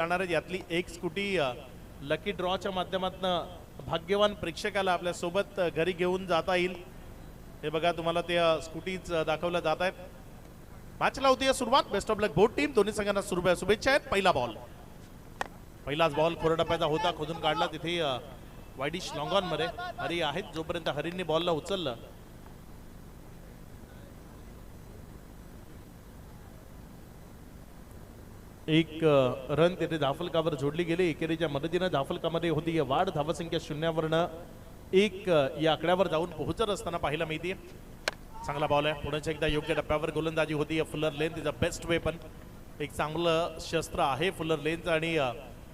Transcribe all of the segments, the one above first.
जाणार आहे. यातली एक स्कूटी लकी ड्रॉच्या माध्यमातून भाग्यवान प्रेक्षकाला आपल्या सोबत घरी घेऊन जाता येईल. हे बघा तुम्हाला ते स्कूटीज दाखवल्या जात आहेत. मॅचला होती सुरुवात. Best of luck both team. दोन्ही संघांना शुभेच्छा आहेत. पहिला बॉल, पहिलाच बॉल खोरडप्याचा होता, खोदून काढला. तिथे वाईडिश लॉंग ऑन मध्ये हरी आहेत. जोपर्यंत हरींनी बॉलला उचललं एक रन तिथे धाफलकावर जोडली गेली. एकेरीच्या मदतीनं धाफलकामध्ये होती वाढ. धावसंख्या 0 1 या आकड्यावर जाऊन पोहोचत असताना पाहायला मिळते. चांगला बॉल आहे. पुण्याच्या एकदा योग्य टप्प्यावर गोलंदाजी होती. फुलर लेन तिचा बेस्ट वेपन. एक चांगलं शस्त्र आहे फुलर लेनचं आणि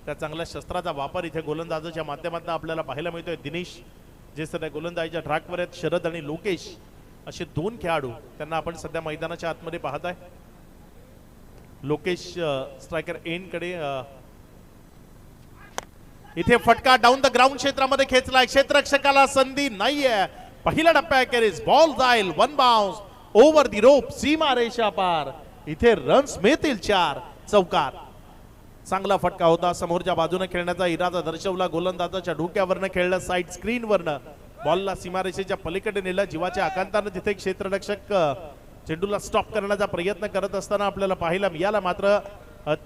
त्या चांगल्या शस्त्राचा वापर इथे गोलंदाजाच्या माध्यमातून आपल्याला पाहायला मिळतोय. दिनेश जे सध्या गोलंदाजीच्या ट्रॅकवर आहेत, शरद आणि लोकेश असे दोन खेळाडू त्यांना आपण सध्या मैदानाच्या आतमध्ये पाहत आहे. लोकेश स्ट्रायकर एंड कडे इथे फटका डाऊन द ग्राउंड क्षेत्रामध्ये खेचलाय. क्षेत्ररक्षकाला संधी नाहीये. पहिला टप्प्या अखेरीस बॉल जाईल. 1 बाउन्स ओव्हर दी रोप. सीमा रेषा पार. इथे रन्स मिळतील 4 चौकार. चांगला फटका होता. समोरच्या बाजूने खेळण्याचा इरादा दर्शवला. गोलंदाजाच्या डोक्यावरनं खेळलं. साइड स्क्रीन वरनं बॉलला सीमारेषेच्या पलीकडे नेलं. जीवाच्या आकांतानं तिथे क्षेत्ररक्षक चेंडूला स्टॉप करण्याचा प्रयत्न करत असताना आपल्याला पाहायला मिळाला. मात्र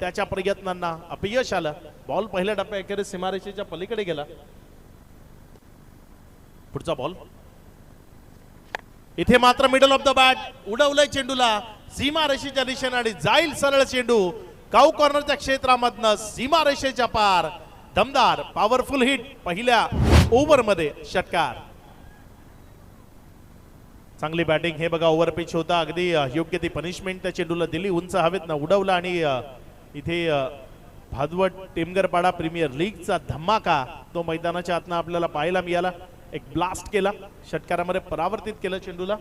त्याच्या प्रयत्नांना अपयश आलं. बॉल पहिल्या टप्प्या अखेरीस सीमारेषेच्या पलीकडे गेला. पुढचा बॉल इथे मात्र मिडल ऑफ द बॅट उडवलंय चेंडूला सीमारेषेच्या दिशेने आणि जाईल सरळ चेंडू काऊ कॉर्नरच्या क्षेत्रामधनं सीमारेषेच्या पार. दमदार पॉवरफुल हिट पहिल्या ओव्हर मध्ये. षटकार. चांगली बॅटिंग. हे बघा ओव्हर पिच होता. अगदी योग्य ती पनिशमेंट त्या चेंडूला दिली. उंच हवेत न उडवला आणि इथे भादवड टेमगरपाडा प्रीमियर लीगचा धमाका तो मैदानाच्या आतनं आपल्याला पाहायला मिळाला. एक ब्लास्ट केला. षटकारामध्ये परावर्तित केलं चेंडूला.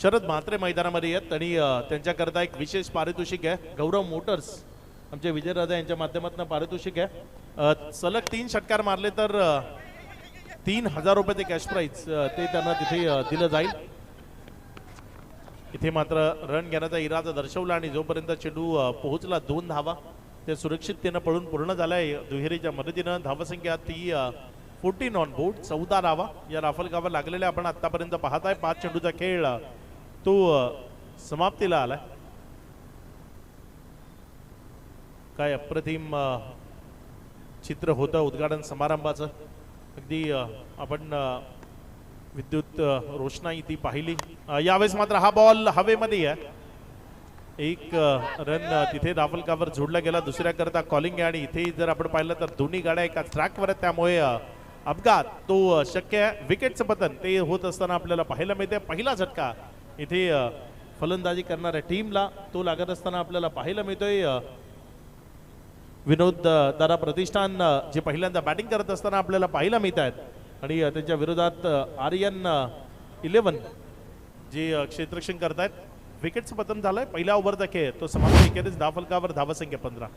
शरद म्हात्रे मैदानामध्ये आहेत आणि त्यांच्याकरता एक विशेष पारितोषिक आहे. गौरव मोटर्स आमचे विजयराजा यांच्या माध्यमातून पारितोषिक आहे. सलग 3 षटकार मारले तर 3000 रुपये ते कॅश प्राइज ते त्यांना तिथे दिलं जाईल. इथे मात्र रन घेण्याचा इरादा दर्शवला आणि जोपर्यंत चेंडू पोहोचला 2 धावा ते सुरक्षिततेनं पळून पूर्ण झालाय. दुहेरीच्या मदतीनं धावसंख्या ती 14 ऑन बोर्ड. 14 धावा या राफलकावर लागलेल्या आपण आतापर्यंत पाहताय. 5 चेंडूचा खेळ तो समाप्तीला आलाय. काय अप्रतिम चित्र होतं उद्घाटन समारंभाचं. अगदी आपण विद्युत रोषणाई ती पाहिली. यावेळेस मात्र हा बॉल हवेमध्ये आहे. एक रन तिथे राफलकावर जोडला गेला. दुसऱ्या करता कॉलिंग आहे आणि इथे जर आपण पाहिलं तर दोन्ही गाड्या एका ट्रॅकवर आहेत. त्यामुळे अपघात तो शक्य आहे. विकेटचं पतन ते होत असताना आपल्याला पाहायला मिळते. पहिला झटका इथे फलंदाजी करणाऱ्या टीमला तो लागत असताना आपल्याला पाहायला मिळतोय. विनोद दादा प्रतिष्ठान जे पहिल्यांदा बॅटिंग करत असताना आपल्याला पाहायला मिळत आहेत आणि त्यांच्या विरोधात आर्यन 11 जे क्षेत्ररक्षण करतायत. विकेटचं पतन झालंय. पहिल्या ओव्हरचा खेळ तो समाप्त अखेरीस धावफलकावर. धावसंख्या 15.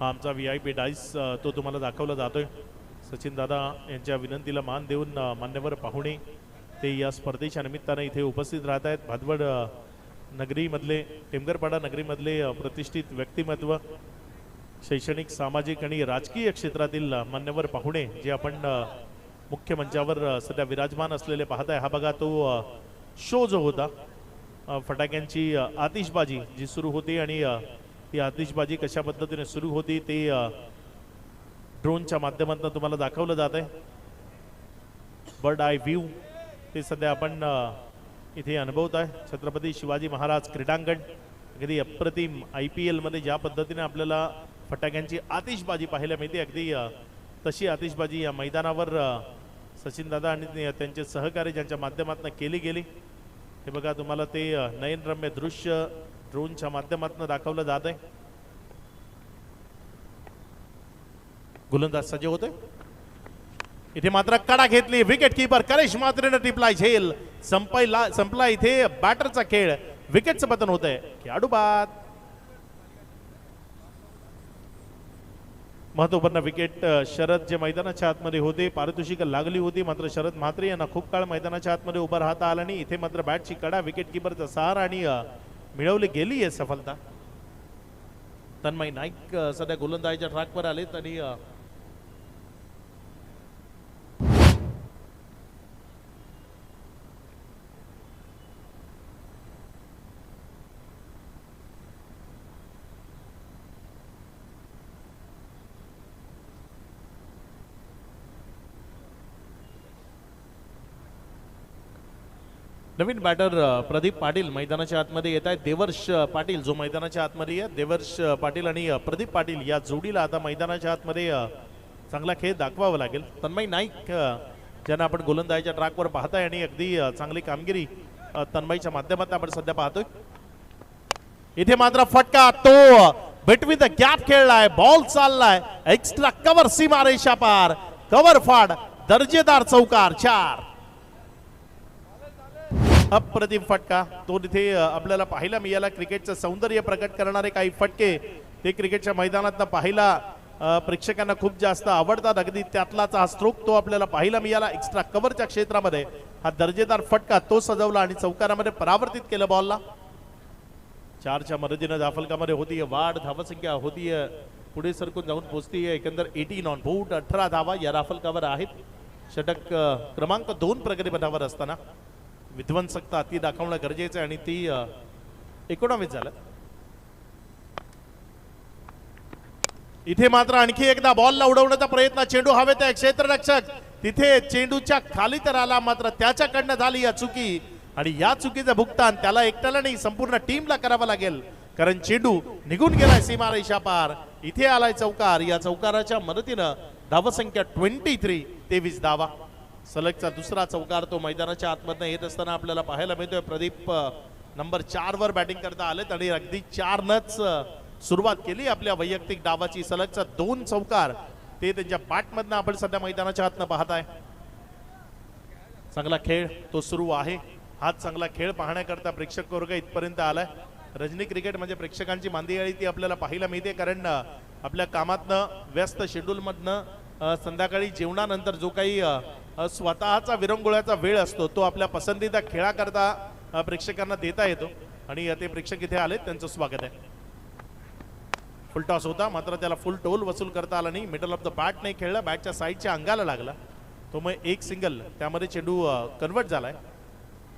हा आमचा VIP डाईस तो तुम्हाला दाखवला जातोय. सचिन दादा यांच्या विनंतीला मान देऊन मान्यवर पाहुणे ते या स्पर्धेच्या निमित्तानं इथे उपस्थित राहत आहेत. भादवड नगरीमधले टेमगरपाडा नगरीमधले प्रतिष्ठित व्यक्तिमत्व, शैक्षणिक, सामाजिक आणि राजकीय क्षेत्रातील मान्यवर पाहुणे जे आपण मुख्य मंचावर सध्या विराजमान असलेले पाहताय. हा बघा तो शो जो होता फटाक्यांची आतिषबाजी जी सुरू होती आणि ती आतिषबाजी कशा पद्धतीने सुरू होती ते ड्रोनच्या माध्यमातून तुम्हाला दाखवलं जात आहे. बर्ड आय व्ह्यू ते सध्या आपण इथे अनुभवत आहे. छत्रपती शिवाजी महाराज क्रीडांगण. अगदी अप्रतिम IPL मध्ये ज्या पद्धतीने आपल्याला फटाक्यांची आतिषबाजी पाहायला मिळते अगदी तशी आतिषबाजी या मैदानावर सचिन दादा आणि त्यांचे सहकारी ज्यांच्या माध्यमातून केली गेली. हे बघा तुम्हाला ते नयनरम्य दृश्य ड्रोनच्या माध्यमातून दाखवलं जात आहे. गोलंदाज सज्ज होते. इथे मात्र कडा घेतली. विकेट कीपर करेश मात्रेनं टिपलाय झेल. संपला इथे बॅटरचा खेळ. विकेटचं पतन होत आहे. खेळाडू बाद. महत्वपूर्ण विकेट शरद जे मैदानाच्या आतमध्ये होते, पारितोषिक लागली होती, मात्र शरद म्हात्रे यांना खूप काळ मैदानाच्या आतमध्ये उभा राहता आला नाही. इथे मात्र बॅटची कडा, विकेट किपरचा सहारा आणि मिळवली गेली आहे सफलता. तन्मय नाईक सध्या गोलंदाजीच्या ट्रॅकवर आलेत आणि नवीन बॅटर प्रदीप पाटील मैदानाच्या आतमध्ये येत आहेत. देवर्ष पाटील जो मैदानाच्या आतमध्ये आहे, देवर्ष पाटील आणि प्रदीप पाटील या जोडीला आता मैदानाच्या आतमध्ये चांगला खेळ दाखवावा लागेल. तन्मय नाईक ज्यांना आपण गोलंदाजीच्या ट्रॅकवर पाहताय आणि अगदी चांगली कामगिरी तन्मयच्या माध्यमातून आपण सध्या पाहतोय. इथे मात्र फटका, तो बिटवीन द गॅप खेळलाय, बॉल चाललाय, एक्स्ट्रा कव्हर, सीमारेषा पार, कव्हर फाड, दर्जेदार चौकार, 4. अप्रतिम फटका तो तिथे आपल्याला पाहायला मिळाला. क्रिकेटचं सौंदर्य प्रकट करणारे काही फटके ते क्रिकेटच्या मैदानात पाहायला प्रेक्षकांना खूप जास्त आवडतात. अगदी त्यातलाच हा स्ट्रोक तो आपल्याला पाहायला मिळाला. एक्स्ट्रा कव्हरच्या क्षेत्रामध्ये हा दर्जेदार फटका तो सजवला आणि चौकारामध्ये परावर्तित केलं बॉलला. 4च्या मदतीनं धाफलकामध्ये होती वाढ, धावसंख्या होती पुढे सरकून जाऊन पोहोचती आहे एकंदर 18 ऑन बोर्ड. 18 धावा या धाफलकावर आहेत. षटक क्रमांक 2 प्रगतीपथावर असताना विध्वंसकता ती दाखवणं गरजेचं आहे आणि ती 19 झालं. इथे मात्र आणखी एकदा बॉलला उडवण्याचा प्रयत्न, चेंडू हवेत आहे, क्षेत्ररक्षक तिथे चेंडूच्या खाली तर आला, मात्र त्याच्याकडनं झाली या चुकी आणि या चुकीचं भुगतान त्याला एकट्याला नाही संपूर्ण टीमला करावं लागेल, कारण चेंडू निघून गेलाय सीमारेषा पार. इथे आलाय चौकार. या चौकाराच्या मदतीनं धावसंख्या 23 धावा. सलगचा दुसरा चौकार तो मैदानाच्या आतमधनं येत असताना आपल्याला पाहायला मिळतोय. प्रदीप नंबर 4 वर बॅटिंग करता आलेत आणि अगदी 4नच सुरुवात केली आपल्या वैयक्तिक डावाची. सलगचा 2 चौकार ते त्यांच्या बॅटमधनं आपण सध्या मैदानाच्या आतनं पाहताय. चांगला खेळ तो सुरू आहे. हाच चांगला खेळ पाहण्याकरता प्रेक्षक वर्ग इथपर्यंत आलाय. रजनी क्रिकेट म्हणजे प्रेक्षकांची मांदियाळी ती आपल्याला पाहायला मिळते, कारण आपल्या कामातनं व्यस्त शेड्यूलमधनं संध्याकाळी जेवणानंतर जो काही स्वतःचा विरंगुळ्याचा वेळ असतो तो आपल्या पसंतीचा खेळाकरता प्रेक्षकांना देता येतो आणि ते प्रेक्षक इथे आले, त्यांचं स्वागत आहे. फुल टॉस होता, मात्र त्याला फुल टोल वसूल करता आला नाही. मिडल ऑफ द बॅट नाही खेळला, बॅटच्या साईडच्या अंगाला लागला तो, मग एक सिंगल त्यामध्ये चेंडू कन्वर्ट झालाय.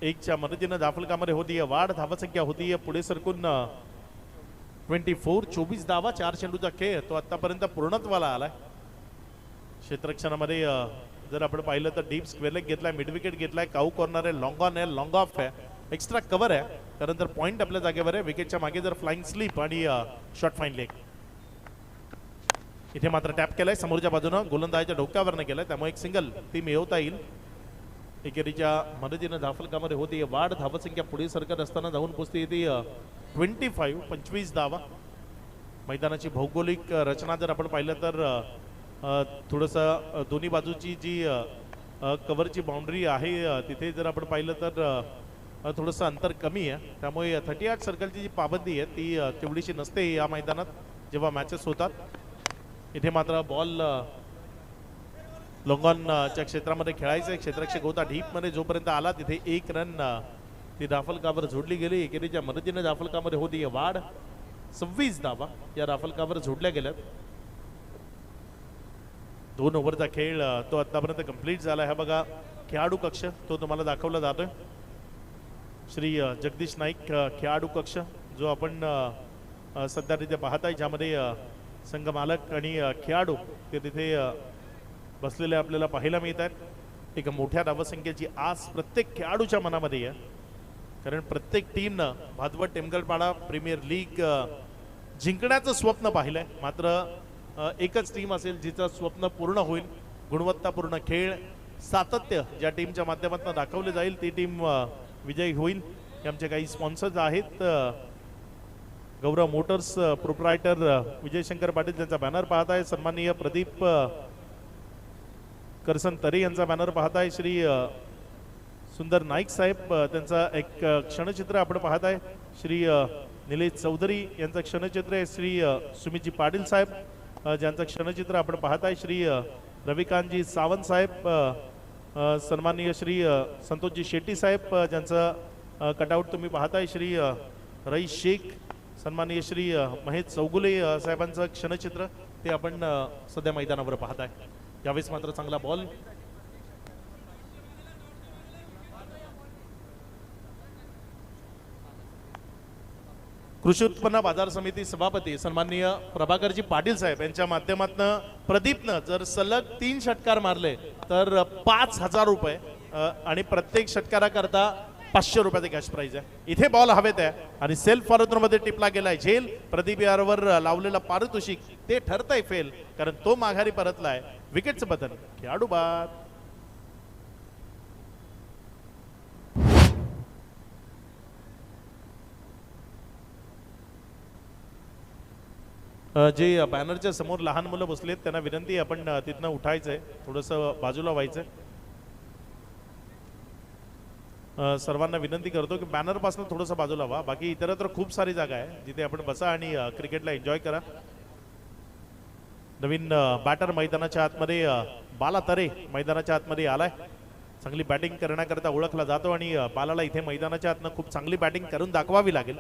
1च्या मदतीनं धाफलकामध्ये होती वाढ, धावसंख्या होती पुढे सरकून 24 धावा. 4 चेंडूचा खेळ तो आतापर्यंत पूर्णत्वाला आलाय. क्षेत्ररक्षणामध्ये जर आपण पाहिलं तर डीप स्क्वेअर लेग घेतलाय, मिड विकेट घेतलाय, काऊ कॉर्नर आहे, लॉंग ऑन आहे, लॉंग ऑफ आहे, एक्स्ट्रा कव्हर आहे, त्यानंतर पॉइंट आपल्या जागेवर आहे. विकेटच्या मागे जर फ्लाइंग स्लीप आणि शॉर्ट फाईन लेग. इथे मात्र टॅप केलाय समोरच्या बाजूनं, गोलंदाजीच्या डोक्यावरनं केलाय, त्यामुळे एक सिंगल ती मिळवता येईल. एकेरीच्या मदतीनं धाफलकामध्ये होती वाढ, धावसंख्या पुढे सरकत असताना जाऊन पोचते येते 25 धावा. मैदानाची भौगोलिक रचना जर आपण पाहिलं तर थोडंसं दोन्ही बाजूची जी कव्हरची बाउंड्री आहे तिथे जर आपण पाहिलं तर थोडंसं अंतर कमी आहे, त्यामुळे 38 सर्कलची जी पाबंदी आहे ती तेवढीशी नसते या मैदानात जेव्हा मॅचेस होतात. इथे मात्र बॉल लॉंगॉनच्या क्षेत्रामध्ये खेळायचं, क्षेत्ररक्षक होता डीपमध्ये, जोपर्यंत आला तिथे 1 रन ती धाफलकावर जोडली गेली. एकेरीच्या मदतीने धाफलकामध्ये होती वाढ, 26 धावा या धाफलकावर जोडल्या गेल्यात. 2 ओव्हरचा खेळ तो आतापर्यंत कंप्लीट झाला आहे. बघा खेळाडू कक्ष तो तुम्हाला दाखवला जातोय. श्री जगदीश नाईक खेळाडू कक्ष जो आपण सध्या तिथे पाहताय, ज्यामध्ये संघ मालक आणि खेळाडू ते तिथे बसलेले आपल्याला पाहायला मिळत आहेत. एक मोठ्या धावसंख्येची आस प्रत्येक खेळाडूच्या मनामध्ये आहे, कारण प्रत्येक टीमनं भादवड टेमगलपाडा प्रीमियर लीग जिंकण्याचं स्वप्न पाहिलंय, मात्र एकच टीम असेल जिचं स्वप्न पूर्ण होईल. गुणवत्तापूर्ण खेळ, सातत्य ज्या टीमच्या माध्यमातून दाखवले जाईल ती टीम विजयी होईल. हे आमचे काही स्पॉन्सर्स आहेत. गौरव मोटर्स प्रोप्रायटर विजयशंकर पाटील यांचा बॅनर पाहताय. सन्माननीय प्रदीप करसन तरे यांचा बॅनर पाहताय. श्री सुंदर नाईक साहेब त्यांचा एक क्षणचित्र आपण पाहताय. श्री निलेश चौधरी यांचं क्षणचित्र आहे. श्री सुमितजी पाटील साहेब ज्यांचं क्षणचित्र आपण पाहताय श्री रविकांतजी सावंत साहेब, सन्माननीय श्री संतोषजी शेट्टी साहेब ज्यांचं कटआउट तुम्ही पाहताय, श्री रईस शेख, सन्माननीय श्री महेश चौगुले साहेबांचं क्षणचित्र ते आपण सध्या मैदानावर पाहताय। यावेळेस मात्र चांगला बॉल, कृषी उत्पन्न बाजार समिती सभापती सन्माननीय प्रभाकरजी पाटील साहेब यांच्या माध्यमातून प्रदीपनं जर सलग 3 षटकार मारले तर 5,000 रुपये आणि प्रत्येक षटकाराकरता 500 रुपयाचे कॅश प्राइज आहे। इथे बॉल हवेत आहे आणि सेल्फ फॉलोथ्रो मध्ये टिपला गेलाय झेल। प्रदीप यावर लावलेला पारितोषिक ते ठरतंय फेल, कारण तो माघारी परतलाय। विकेटचं बटन, खेळाडू बाद। जे बॅनरच्या समोर लहान मुलं बसलेत त्यांना विनंती आपण तिथनं उठायचंय, थोडंसं बाजूला व्हायचंय। सर्वांना विनंती करतो की बॅनर पासून थोडंसं बाजूला व्हा, बाकी इतरत्र खूप सारी जागा आहे जिथे आपण बसा आणि क्रिकेटला एन्जॉय करा। नवीन बॅटर मैदानाच्या आतमध्ये बाला तरे मैदानाच्या आतमध्ये आलाय। चांगली बॅटिंग करण्याकरता ओळखला जातो आणि बालाला इथे मैदानाच्या आतनं खूप चांगली बॅटिंग करून दाखवावी लागेल,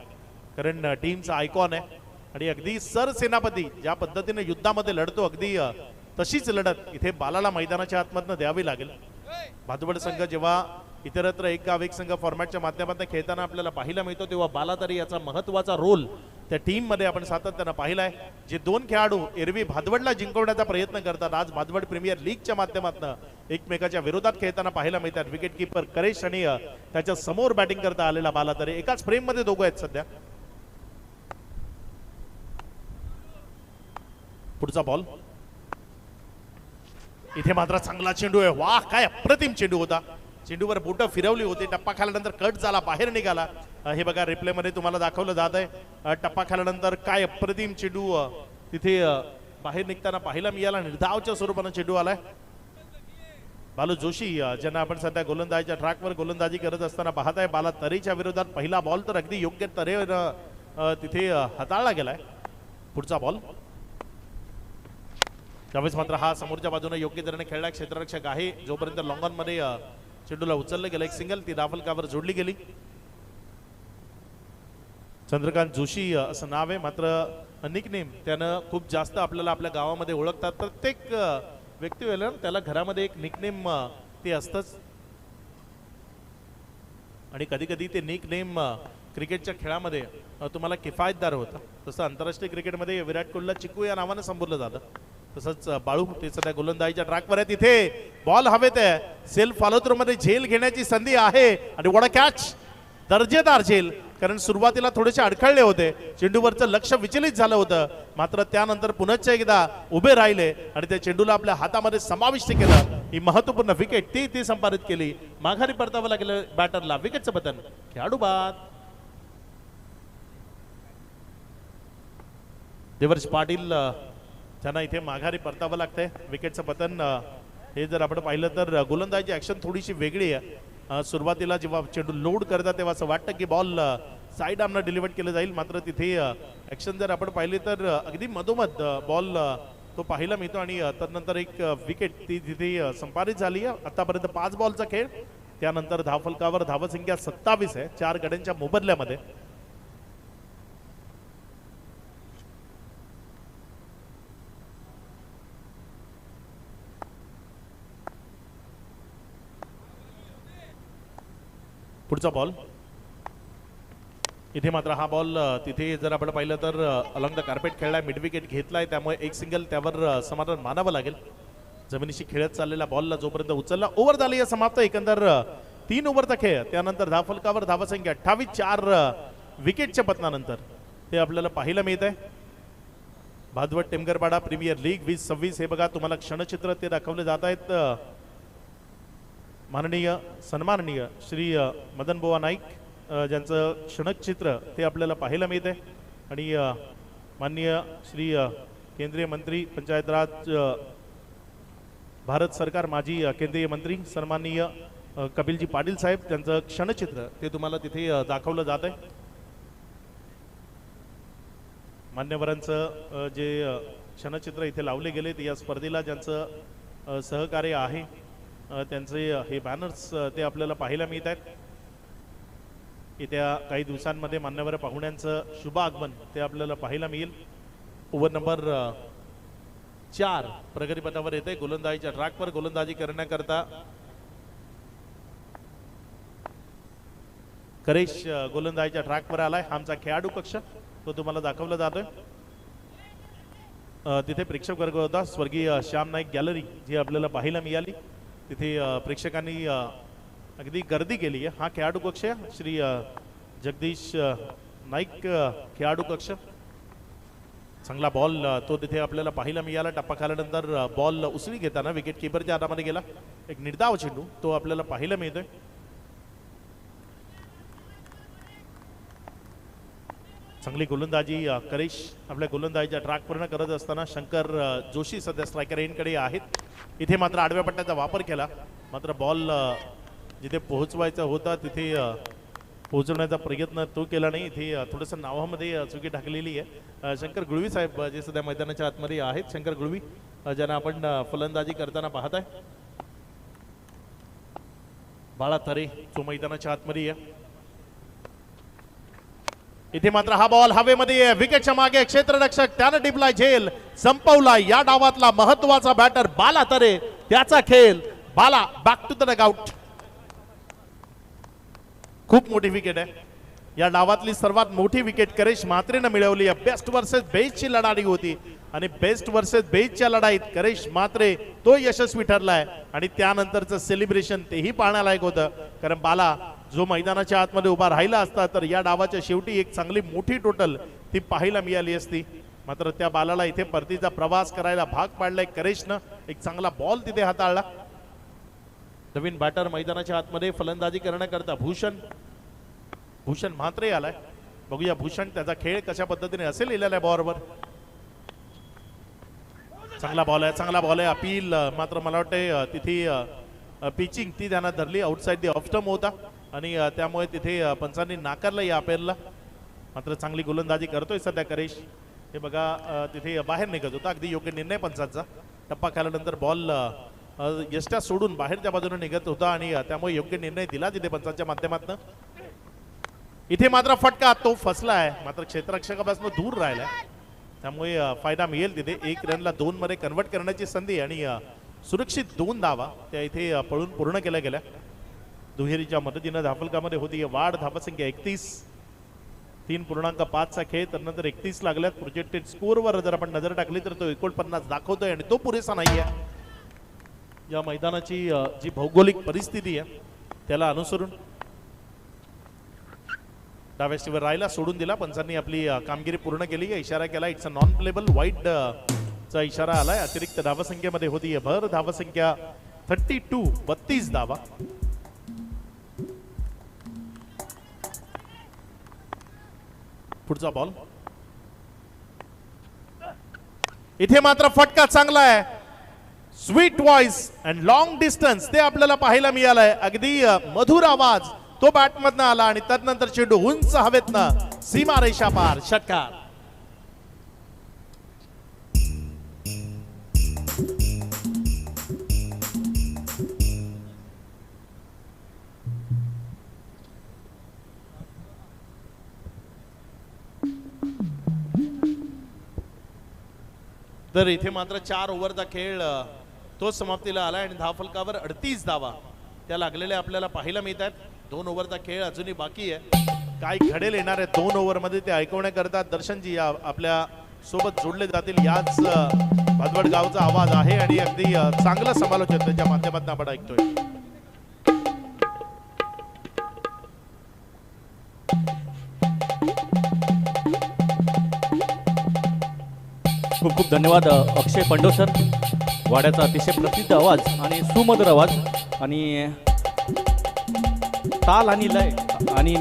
कारण टीमचा आयकॉन आहे आणि अगदी सरसेनापती ज्या पद्धतीने युद्धामध्ये लढतो अगदी तशीच लढत इथे बालाला मैदानाच्या आतमधनं द्यावी लागेल। भादवड संघ जेव्हा इतरत्र एक गाव एक संघ फॉर्मॅटच्या माध्यमातून खेळताना आपल्याला पाहायला मिळतो तेव्हा बाला तरी याचा महत्त्वाचा रोल त्या टीम मध्ये आपण सातत्यानं पाहिलाय। जे 2 खेळाडू एरवी भादवडला जिंकवण्याचा प्रयत्न करतात आज भादवड प्रीमियर लीगच्या माध्यमातून एकमेकाच्या विरोधात खेळताना पाहायला मिळतात। विकेट कीपर करेश आणि त्याच्या समोर बॅटिंग करता आलेला बाला तरी एकाच फ्रेम मध्ये दोघं आहेत सध्या। पुढचा बॉल, इथे मात्र चांगला चेंडू आहे। वाह, काय अप्रतिम चेंडू होता। चेंडूवर बोटं फिरवली होती, टप्पा खाल्यानंतर कट झाला, बाहेर निघाला। हे बघा रिप्ले मध्ये तुम्हाला दाखवलं जात आहे। टप्पा खाल्यानंतर काय अप्रतिम चेंडू तिथे बाहेर निघताना पाहायला मिळाला। निर्धावच्या स्वरूपाने चेंडू आलाय। बालू जोशी ज्यांना आपण सध्या गोलंदाजीच्या ट्रॅकवर गोलंदाजी करत असताना पाहताय, बाला तरेच्या विरोधात पहिला बॉल तर अगदी योग्य तऱ्हेवर तिथे हाताळला गेलाय। पुढचा बॉल, त्यावेळेस मात्र हा समोरच्या बाजूने योग्य तऱ्हेने खेळला क्षेत्ररक्षक आहे। जोपर्यंत लॉंग ऑन मध्ये चेंडूला उचललं गेलं एक सिंगल, ती दाफलकावर जोडली गेली। चंद्रकांत जोशी असं नाव आहे, मात्र निकनेम त्यानं खूप जास्त आपल्याला आपल्या गावामध्ये ओळखतात। प्रत्येक व्यक्ती वेळेला त्याला घरामध्ये एक निकनेम ते असतंच आणि कधी कधी ते निकनेम क्रिकेटच्या खेळामध्ये तुम्हाला किफायतदार होतं। तसं आंतरराष्ट्रीय क्रिकेटमध्ये विराट कोहलीला चिकू या नावानं संबोधलं जातं, तसंच बाळू ते सध्या गोलंदाजीच्या ट्रॅकवर आहे। तिथे बॉल हवेत आहे, सेल्फ फॉलोथ्रो मध्ये झेल घेण्याची संधी आहे आणि वडा कॅच, दर्जेदार झेल, कारण सुरुवातीला थोडेसे अडखळले होते, चेंडूवरचं लक्ष विचलित झालं होतं, मात्र त्यानंतर पुन्हा एकदा उभे राहिले आणि त्या चेंडूला आपल्या हातामध्ये समाविष्ट केलं। ही महत्त्वपूर्ण विकेट ती संपादित केली, माघारी परतावं लागलं बॅटरला। विकेटचं पतन, खेळाडू बाद। देवर्ष पाटील त्यांना इथे माघारी परतावं लागतंय। विकेटचं पतन हे जर आपण पाहिलं तर गोलंदाजी ऍक्शन थोडीशी वेगळी आहे। सुरुवातीला जेव्हा चेंडू लोड करतात तेव्हा असं वाटतं की बॉल साईड आमना डिलिव्हर केलं जाईल, मात्र तिथे ऍक्शन जर आपण पाहिली तर अगदी मधोमध बॉल तो पाहायला मिळतो आणि त्यानंतर एक विकेट ती तिथे संपादित झाली आहे। आतापर्यंत 5 बॉलचा खेळ, त्यानंतर धावफलकावर धावसंख्या 27 आहे 4 गड्यांच्या मोबदल्यामध्ये। पुढचा बॉल, इथे मात्र हा बॉल तिथे जर आपण पाहिलं तर अलॉंग द कार्पेट खेळलाय, मिड विकेट घेतलाय, त्यामुळे एक सिंगल त्यावर समाधान मानावं लागेल। जमिनीशी खेळत चाललेला बॉलला जोपर्यंत उचलला, ओव्हर झाली समाप्त। एकंदर 3 ओव्हरचा खेळ, त्यानंतर धावफलकावर धावसंख्या 28, 4 विकेटच्या पतनानंतर ते आपल्याला पाहायला मिळत आहे। भादवड टेमगरपाडा प्रीमियर लीग 2026 हे बघा तुम्हाला क्षणचित्र ते दाखवले जात आहेत। माननीय सन्माननीय श्री मदन बुवा नाईक ज्यांचं क्षणचित्र ते आपल्याला पाहायला मिळते आणि माननीय श्री केंद्रीय मंत्री पंचायत राज भारत सरकार माजी केंद्रीय मंत्री सन्माननीय कपिलजी पाटील साहेब त्यांचं क्षणचित्र ते तुम्हाला तिथे दाखवलं जात आहे। मान्यवरांचं जे क्षणचित्र इथे लावले गेलेत या स्पर्धेला ज्यांचं सहकार्य आहे त्यांचे हे बॅनर्स ते आपल्याला पाहायला मिळत आहेत. येत्या काही दिवसांमध्ये मान्यवर पाहुण्यांचं शुभ आगमन ते आपल्याला पाहायला मिळेल. ओव्हर नंबर 4 प्रगतीपथावर येते. गोलंदाजीच्या ट्रॅकवर गोलंदाजी करण्याकरता करेश गोलंदाजीच्या ट्रॅकवर आलाय. आमचा खेळाडू कक्ष तो तुम्हाला दाखवला जातोय. तिथे प्रेक्षक वर्ग होता. स्वर्गीय श्याम नाईक गॅलरी जी आपल्याला पाहायला मिळाली. तिथे प्रेक्षकांनी अगदी गर्दी केली आहे. हा खेळाडू कक्ष आहे. श्री जगदीश नाईक खेळाडू कक्ष. चांगला बॉल तो तिथे आपल्याला पाहायला मिळाला. टप्पा खाल्यानंतर बॉल उसळी घेताना विकेट किपरच्या हातामध्ये गेला. एक निर्धाव चेंडू तो आपल्याला पाहायला मिळतोय. चांगली गोलंदाजी करेश आपल्या गोलंदाजीच्या ट्रॅक पूर्ण करत असताना शंकर जोशी सध्या स्ट्रायकर एंडकडे आहेत. इथे मात्र आडव्या पट्ट्याचा वापर केला. मात्र बॉल जिथे पोहोचवायचा होता तिथे पोहोचवण्याचा प्रयत्न तो केला नाही. इथे थोडंसं नावामध्ये चुकी टाकलेली आहे. शंकर गुळवी साहेब जे सध्या मैदानाच्या आतमध्ये आहेत. शंकर गुळवी ज्यांना आपण फलंदाजी करताना पाहताय. बाळा तरे तो मैदानाच्या आतमध्ये आहे. इथे मात्र हा बॉल हवेमध्ये विकेटच्या मागे क्षेत्ररक्षक त्यानं टिपलाय झेल संपवला. या डावातला महत्वाचा बॅटर बाला तरे त्याचा खेळ. बाला बॅक टू द डगआउट. खूप मोठी विकेट आहे. या डावातली सर्वात मोठी विकेट करेश म्हात्रेनं मिळवली. बेस्ट वर्सेस बेस्टची लढाई होती आणि बेस्ट वर्सेस बेस्टच्या लढाईत करेश म्हात्रे तो यशस्वी ठरलाय. आणि त्यानंतरचं सेलिब्रेशन तेही पाहण्यालायक होतं. कारण बाला जो मैदानाच्या आतमध्ये उभा राहिला असता तर या डावाच्या शेवटी एक चांगली मोठी टोटल ती पाहायला मिळाली असती. मात्र त्या बालाला इथे परतीचा प्रवास करायला भाग पाडलाय करेशनं. एक चांगला बॉल तिथे हाताळला. नवीन बॅटर मैदानाच्या आतमध्ये फलंदाजी करण्याकरता भूषण म्हात्रे आलाय. बघूया भूषण त्याचा खेळ कशा पद्धतीने असेल लिहिलेल्या बॉलवर. चांगला बॉल आहे. चांगला बॉल आहे. अपील मात्र मला वाटतं तिथे पिचिंग ती त्यांना धरली. आउटसाइड दी ऑफ स्टंप होता आणि त्यामुळे तिथे पंचांनी नाकारलं या अपेअरला. मात्र चांगली गोलंदाजी करतोय सध्या करेश. हे बघा तिथे बाहेर निघत होता. अगदी योग्य निर्णय पंचांचा. टप्पा खाल्यानंतर बॉल यष्ट्या सोडून बाहेरच्या बाजूने निघत होता आणि त्यामुळे योग्य निर्णय दिला तिथे पंचांच्या माध्यमातून. इथे मात्र फटका तो फसलाय. मात्र क्षेत्ररक्षकापासून दूर राहिलाय. त्यामुळे फायदा मिळेल तिथे. 1 रनला 2 मध्ये कन्वर्ट करण्याची संधी आणि सुरक्षित 2 धावा त्या इथे पळून पूर्ण केल्या गेल्या. दुहेरीच्या मदतीनं धाफलकामध्ये होती वाढ. धावसंख्या 31. 3.5 चा खेळ. त्यानंतर 31 लागल्यात. प्रोजेक्टेड स्कोरवर जर आपण नजर टाकली तर तो 49 दाखवतोय आणि तो पुरेसा नाहीये. या मैदानाची जी भौगोलिक परिस्थिती आहे त्याला अनुसरून डाव्या स्टीवर राहिला सोडून दिला. पंचांनी आपली कामगिरी पूर्ण केली. इशारा केला. It's a non payable wide चा इशारा आलाय. अतिरिक्त धावसंख्येमध्ये होती भर. धावसंख्या 32. 32 धावा. पुढचा बॉल. इथे मात्र फटका चांगला आहे. Sweet voice and long distance ते आपल्याला पाहायला मिळालंय. अगदी मधुर आवाज तो बॅटमधनं आला आणि त्यानंतर चेंडू उंच हवेतनं सीमा रेषा पार. षटकार. तर इथे मात्र 4 ओव्हरचा खेळ तो समाप्तीला आला आणि धावफलकावर 38 धावा त्या लागलेल्या आपल्याला पाहायला मिळतात. 2 ओव्हरचा खेळ अजूनही बाकी आहे. काय घडेल येणार आहे 2 ओव्हरमध्ये ते ऐकवण्याकरता दर्शनजी आपल्या सोबत जोडले जातील. याच भादवड गावचा आवाज आहे आणि अगदी चांगलं समालोचन त्याच्या माध्यमातून आपण ऐकतोय. खूप खूप धन्यवाद अक्षय पंडो सर. वाड्याचा अतिशय प्रसिद्ध आवाज आणि सुमधुर आवाज आणि ताल आणि लय आणि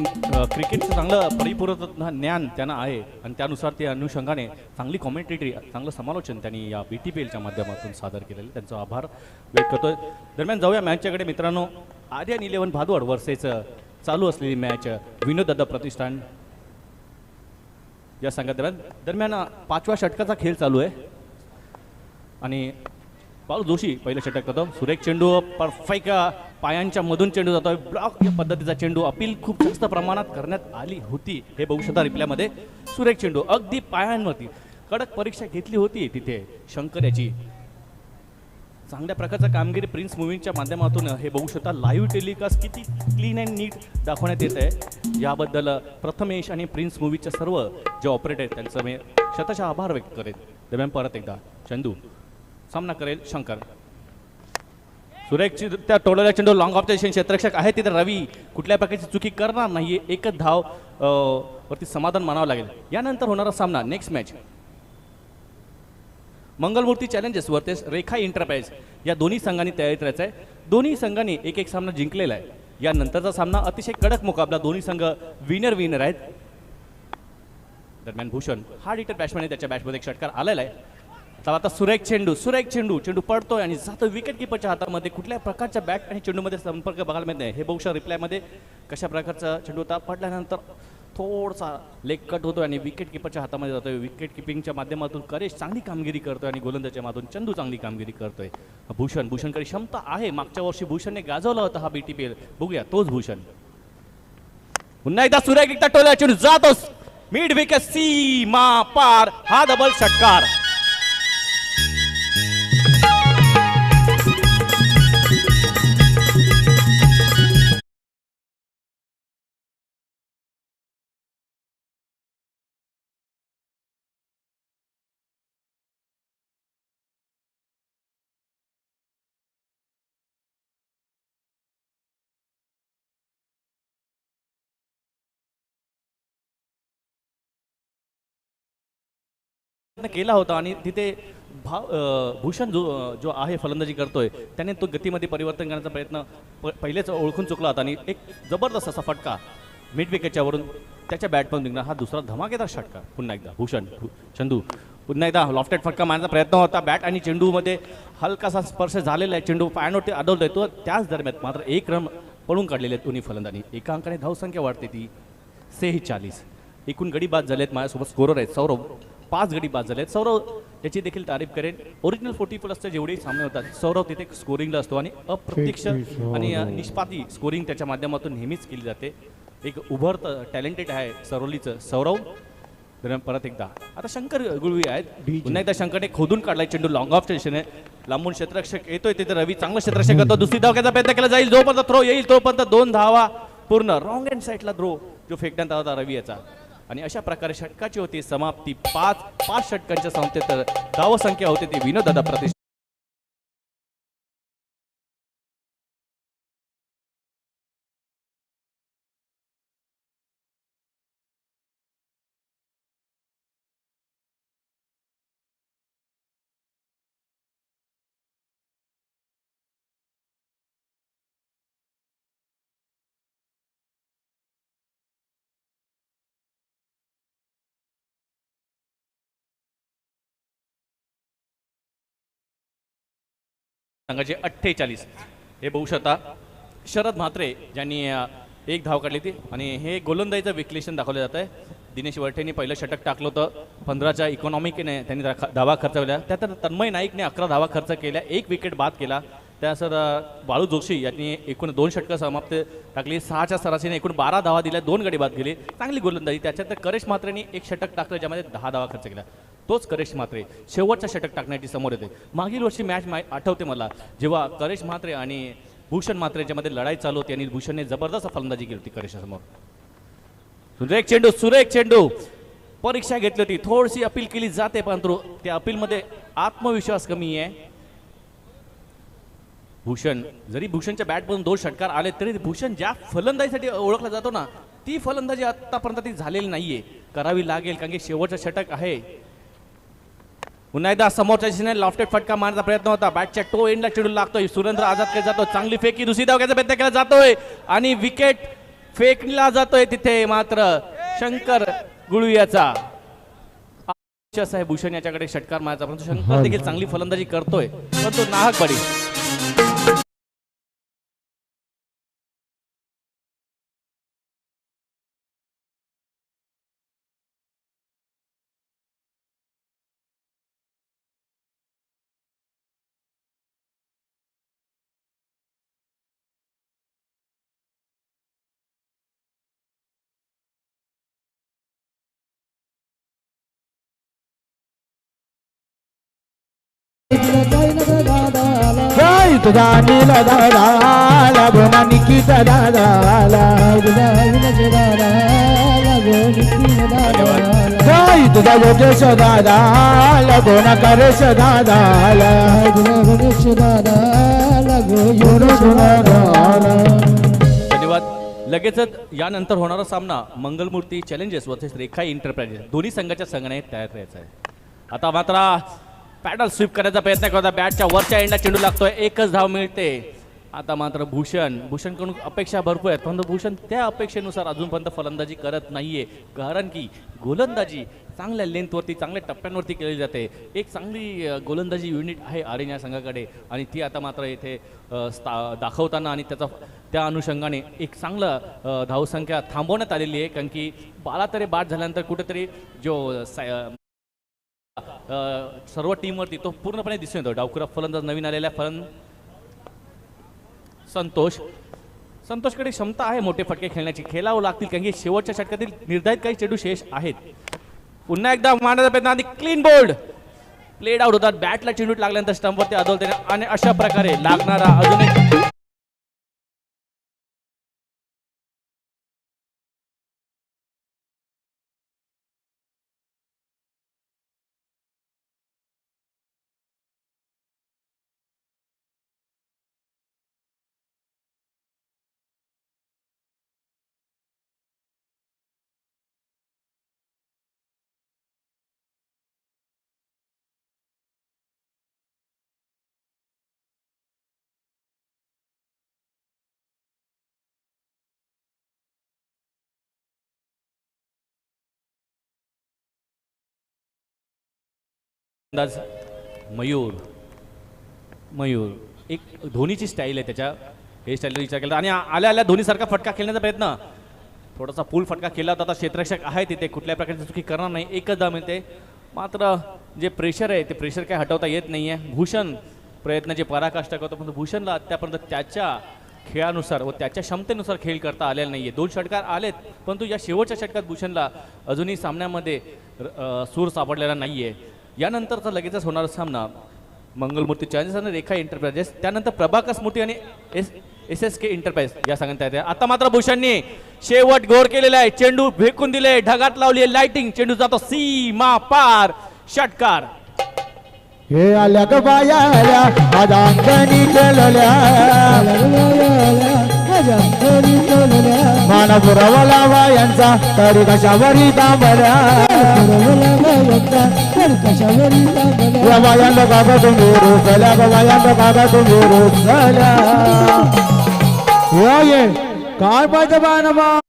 क्रिकेटचं चांगलं परिपूर्ण ज्ञान त्यांना आहे आणि त्यानुसार ते अनुषंगाने चांगली कॉमेंटेटरी चांगलं समालोचन त्यांनी या BTPLच्या माध्यमातून सादर केलेलं. त्यांचा आभार व्यक्त करतोय. दरम्यान जाऊया मॅचच्याकडे मित्रांनो. आर्यन 11 भादवड वर्सेस चालू असलेली मॅच विनोद दादा प्रतिष्ठान या संघादरम्यान 5व्या षटकाचा खेळ चालू आहे. आणि पाऊल जोशी पहिलं षटक करतो. सुरेख चेंडू परफेक्ट पायांच्या मधून चेंडू जातोय. ब्लॉक या पद्धतीचा चेंडू अपील खूप जास्त प्रमाणात करण्यात आली होती, हे बघू शकता रिप्लायमध्ये. सुरेख चेंडू अगदी पायांवरती कडक परीक्षा घेतली होती तिथे शंकर याची. चांगल्या प्रकारचा कामगिरी प्रिन्स मूव्हीच्या माध्यमातून हे बघू शकता. लाईव्ह टेलिकास्ट किती क्लीन अँड नीट दाखवण्यात येत आहे याबद्दल प्रथमेश आणि प्रिन्स मूव्हीचे सर्व जे ऑपरेटर आहेत त्यांचं मी शतशः आभार व्यक्त करेन. दरम्यान परत एकदा चंदू सामना करेल शंकर. सुरेखची त्या टोळलेला चेंडू लॉंग ऑफ द क्षेत्ररक्षक आहे तिथे रवी कुठल्या प्रकारची चुकी करणार नाहीये. एकच धाव वरती समाधान मानावं लागेल. यानंतर होणारा सामना next match Mangalmurti challenges versus Rekha enterprise या दोन्ही संघांनी तयारीत राहायचं आहे. दोन्ही संघांनी एक एक सामना जिंकलेला आहे. यानंतरचा सामना अतिशय कडक मुकाबला. दोन्ही संघ विनर आहेत. दरम्यान भूषण हार्ड हिटर बॅट्समॅन त्याच्या बॅटमध्ये एक षटकार आलेला आहे. आता सुरेख चेंडू पडतोय आणि जातो विकेट किपरच्या हातामध्ये. कुठल्या प्रकारच्या बॅट आणि चेंडूमध्ये संपर्क बघायला मिळत नाही. हे बघू शकता रिप्लायमध्ये कशा प्रकारचा चेंडू होता. पडल्यानंतर थोडासा लेग कट होतो आणि विकेट किपरच्या हातामध्ये जातोय. विकेट किपिंगच्या माध्यमातून करेश चांगली कामगिरी करतोय आणि गोलंदाजच्या माध्यमातून चंदू चांगली कामगिरी करतोय. भूषणकडे क्षमता आहे. मागच्या वर्षी भूषणने गाजवला होता हा BTPL. बघूया तोच भूषण. पुन्हा एकदा सुरेख एकदा टोला चेंडू जातोस मिड विकेट सीमा पार. हा डबल षटकार. केला होता आणि तिथे भूषण जो आहे फलंदाजी करतोय त्याने तो गतीमध्ये परिवर्तन करण्याचा प्रयत्न पहिलेच ओळखून चुकला होता आणि एक जबरदस्त असा फटका मिड विकेटच्या वरून त्याच्या बॅटमधून निघणार. हा दुसरा धमाकेदार षटकार. पुन्हा एकदा चंदू पुन्हा एकदा लॉफ्टेड फटका मारण्याचा प्रयत्न होता. बॅट आणि चेंडूमध्ये हलकासा स्पर्श झालेला आहे. चेंडू पायानोटी आदळतोय तो. त्याच दरम्यान मात्र एक रन पळून काढलेले आहेत दोन्ही फलंदाजी. एका अंकाने धावसंख्या वाढते ती 46. एकूण गडी बाद झालेत. माझ्यासोबत स्कोरर आहेत सौरभ. 5 गडी बाद झालेत. सौरव याची देखील तारीफ करेन. ओरिजिनल 40+ जेवढेही सामने होतात सौरव तिथे स्कोरिंगला असतो आणि अप्रत्यक्ष आणि निष्पाती स्कोरिंग त्याच्या माध्यमातून नेहमीच केली जाते. एक उभरतं टॅलेंटेड आहे सरोलीचं सौरव. परत एकदा आता शंकर गुळवी आहेत. पुन्हा एकदा शंकरने खोदून काढलाय चेंडू लॉंग ऑफ स्टेशन आहे. लांबून क्षेत्ररक्षक येतोय तिथे रवी चांगलं क्षेत्ररक्षक करतो. दुसरी धाव घ्यायचा प्रयत्न केला जाईल. जोपर्यंत थ्रो येईल तोपर्यंत 2 धावा पूर्ण. रॉंग हँड साईडला थ्रो जो फेकण्यात आला होता रवी याचा. आणि अशा प्रकारे षटकाची होती समाप्ती. 5 षटकांच्या समाप्तीत धावसंख्या होती ती विनोददादा प्रतिष्ठा. संघाचे 48. हे बघू शकता शरद म्हात्रे ज्यांनी एक धाव काढली ती आणि हे गोलंदाजीचं विश्लेषण दाखवलं जात आहे. दिनेश वरठेंनी पहिलं षटक टाकलं होतं 15च्या इकॉनॉमिकने त्यांनी धावा खर्च केला. त्यात तन्मय नाईकने 11 धावा खर्च केल्या. 1 विकेट बाद केला. त्यासर बाळू जोशी यांनी एकूण 2 षटकं समाप्त टाकली. 6च्या सरासरीने एकूण 12 धावा दिल्या. 2 गडी बाद गेले. चांगली गोलंदाजी. त्याच्यात करेश म्हात्रेंनी 1 षटक टाकलं ज्यामध्ये 10 धावा खर्च केला. तोच करेश म्हात्रे शेवटचा षटक टाकण्याची समोर येते. मागील वर्षी मॅच आठवते मला जेव्हा करेश म्हात्रे आणि भूषण म्हात्रे यांच्यामध्ये लढाई चालू होती आणि भूषणने जबरदस्त फलंदाजी केली होती करेशासमोर. सुरेख चेंडू परीक्षा घेतली होती. थोडीशी अपील केली जाते परंतु त्या अपीलमध्ये आत्मविश्वास कमी आहे. भूषण जरी भूषणच्या बॅटमधून 2 षटकार आले तरी भूषण ज्या फलंदाजीसाठी ओळखला जातो ना ती फलंदाजी आतापर्यंत ती झालेली नाहीये. करावी लागेल कारण की शेवटचा षटक आहे. पुन्हा एकदा समोरच्या दिशेने लॉफ्टेड फटका मारण्याचा प्रयत्न होता. बॅटच्या टो एंडला चेंडू लागतोय. सुरेंद्र आझादकडे जातो. चांगली फेकी. दुसरी धाव घ्यायचा प्रयत्न केला जातोय आणि विकेट फेकला जातोय तिथे. मात्र शंकर गुळवियाचा आहे भूषण याच्याकडे षटकार मारायचा परंतु शंकर देखील चांगली फलंदाजी करतोय परंतु नाहक बडी. तुझा नील दादा लागोना निकित दादा जय तुझा योगेश दादा लागोना करेश दादा धन्यवाद. लगेचच यानंतर होणारा सामना मंगलमूर्ती चॅलेंजर्स वर्सेस रेखाई इंटरप्राइजेस दोन्ही संघाच्या संघाने तयार करायचा आहे. आता मात्र पॅडल स्वीप करण्याचा प्रयत्न करता बॅटच्या वरच्या एंडला चेंडू लागतोय. एकच धाव मिळते. आता मात्र भूषणकडून अपेक्षा भरपूर आहेत परंतु भूषण त्या अपेक्षेनुसार अजूनपर्यंत फलंदाजी करत नाहीये कारण की गोलंदाजी चांगल्या लेंथवरती चांगल्या टप्प्यांवरती केली जाते. एक चांगली गोलंदाजी युनिट आहे आर्यन या संघाकडे आणि ती आता मात्र इथे दाखवताना आणि त्या अनुषंगाने एक चांगलं धावसंख्या थांबवण्यात आलेली आहे कारण की 12 तरी बाद झाल्यानंतर कुठेतरी जो सर्व टीमवरती तो पूर्णपणे दिसून येतो. डावखुरा फलंदाज नवीन आलेला संतोषकडे क्षमता आहे मोठे फटके खेळण्याची. खेळावं लागतील कारण की शेवटच्या षटकातील निर्धारित काही चेंडू शेष आहेत. पुन्हा एकदा मारण्याचा प्रयत्न आणि क्लीन बोल्ड प्लेड आउट होतात. बॅटला चेंडू लागल्यानंतर स्टंपवरती आदळते आणि अशा प्रकारे लागणारा अजून एक मयूर एक धोनीची स्टाईल आहे. त्याच्या हे स्टाईलचा विचार केला आणि आल्या धोनीसारखा फटका खेळण्याचा प्रयत्न थोडासा पूल फटका केला होता. आता क्षेत्ररक्षक आहे तिथे कुठल्या प्रकारची चुकी करणार नाही. एकच धाव मिळते. मात्र जे प्रेशर आहे ते प्रेशर काय हटवता येत नाही आहे. भूषण प्रयत्नाची पराकाष्ठा करतो पण भूषणला आत्तापर्यंत त्याच्या खेळानुसार व त्याच्या क्षमतेनुसार खेळ करता आलेला नाही आहे. 2 षटकार आलेत परंतु या शेवटच्या षटकात भूषणला अजूनही सामन्यामध्ये सूर सापडलेला नाही आहे. यानंतरचा लगेचच होणारा सामना मंगलमूर्ती चॅलेंजर्स आणि रेखा एंटरप्राइजेस त्यानंतर प्रभाकर स्मृती आणि SSK एंटरप्राइज या संघाने. आता मात्र भूषणने शेवट गोड केलेला आहे. चेंडू फेकून दिले ढगात लावली लाइटिंग चेंडू जातो सीमा पार षटकार. हे आल्या ग बाया आल्या माझ्या अंगणी केलेल्या मान पुरवला बायांचा तरी कशावरी तांबल्या या बायांना काका तुम्ही रोसल्या ग बायांना काका तुम्ही रोसल्या ये काय पाहिजे बाणबा.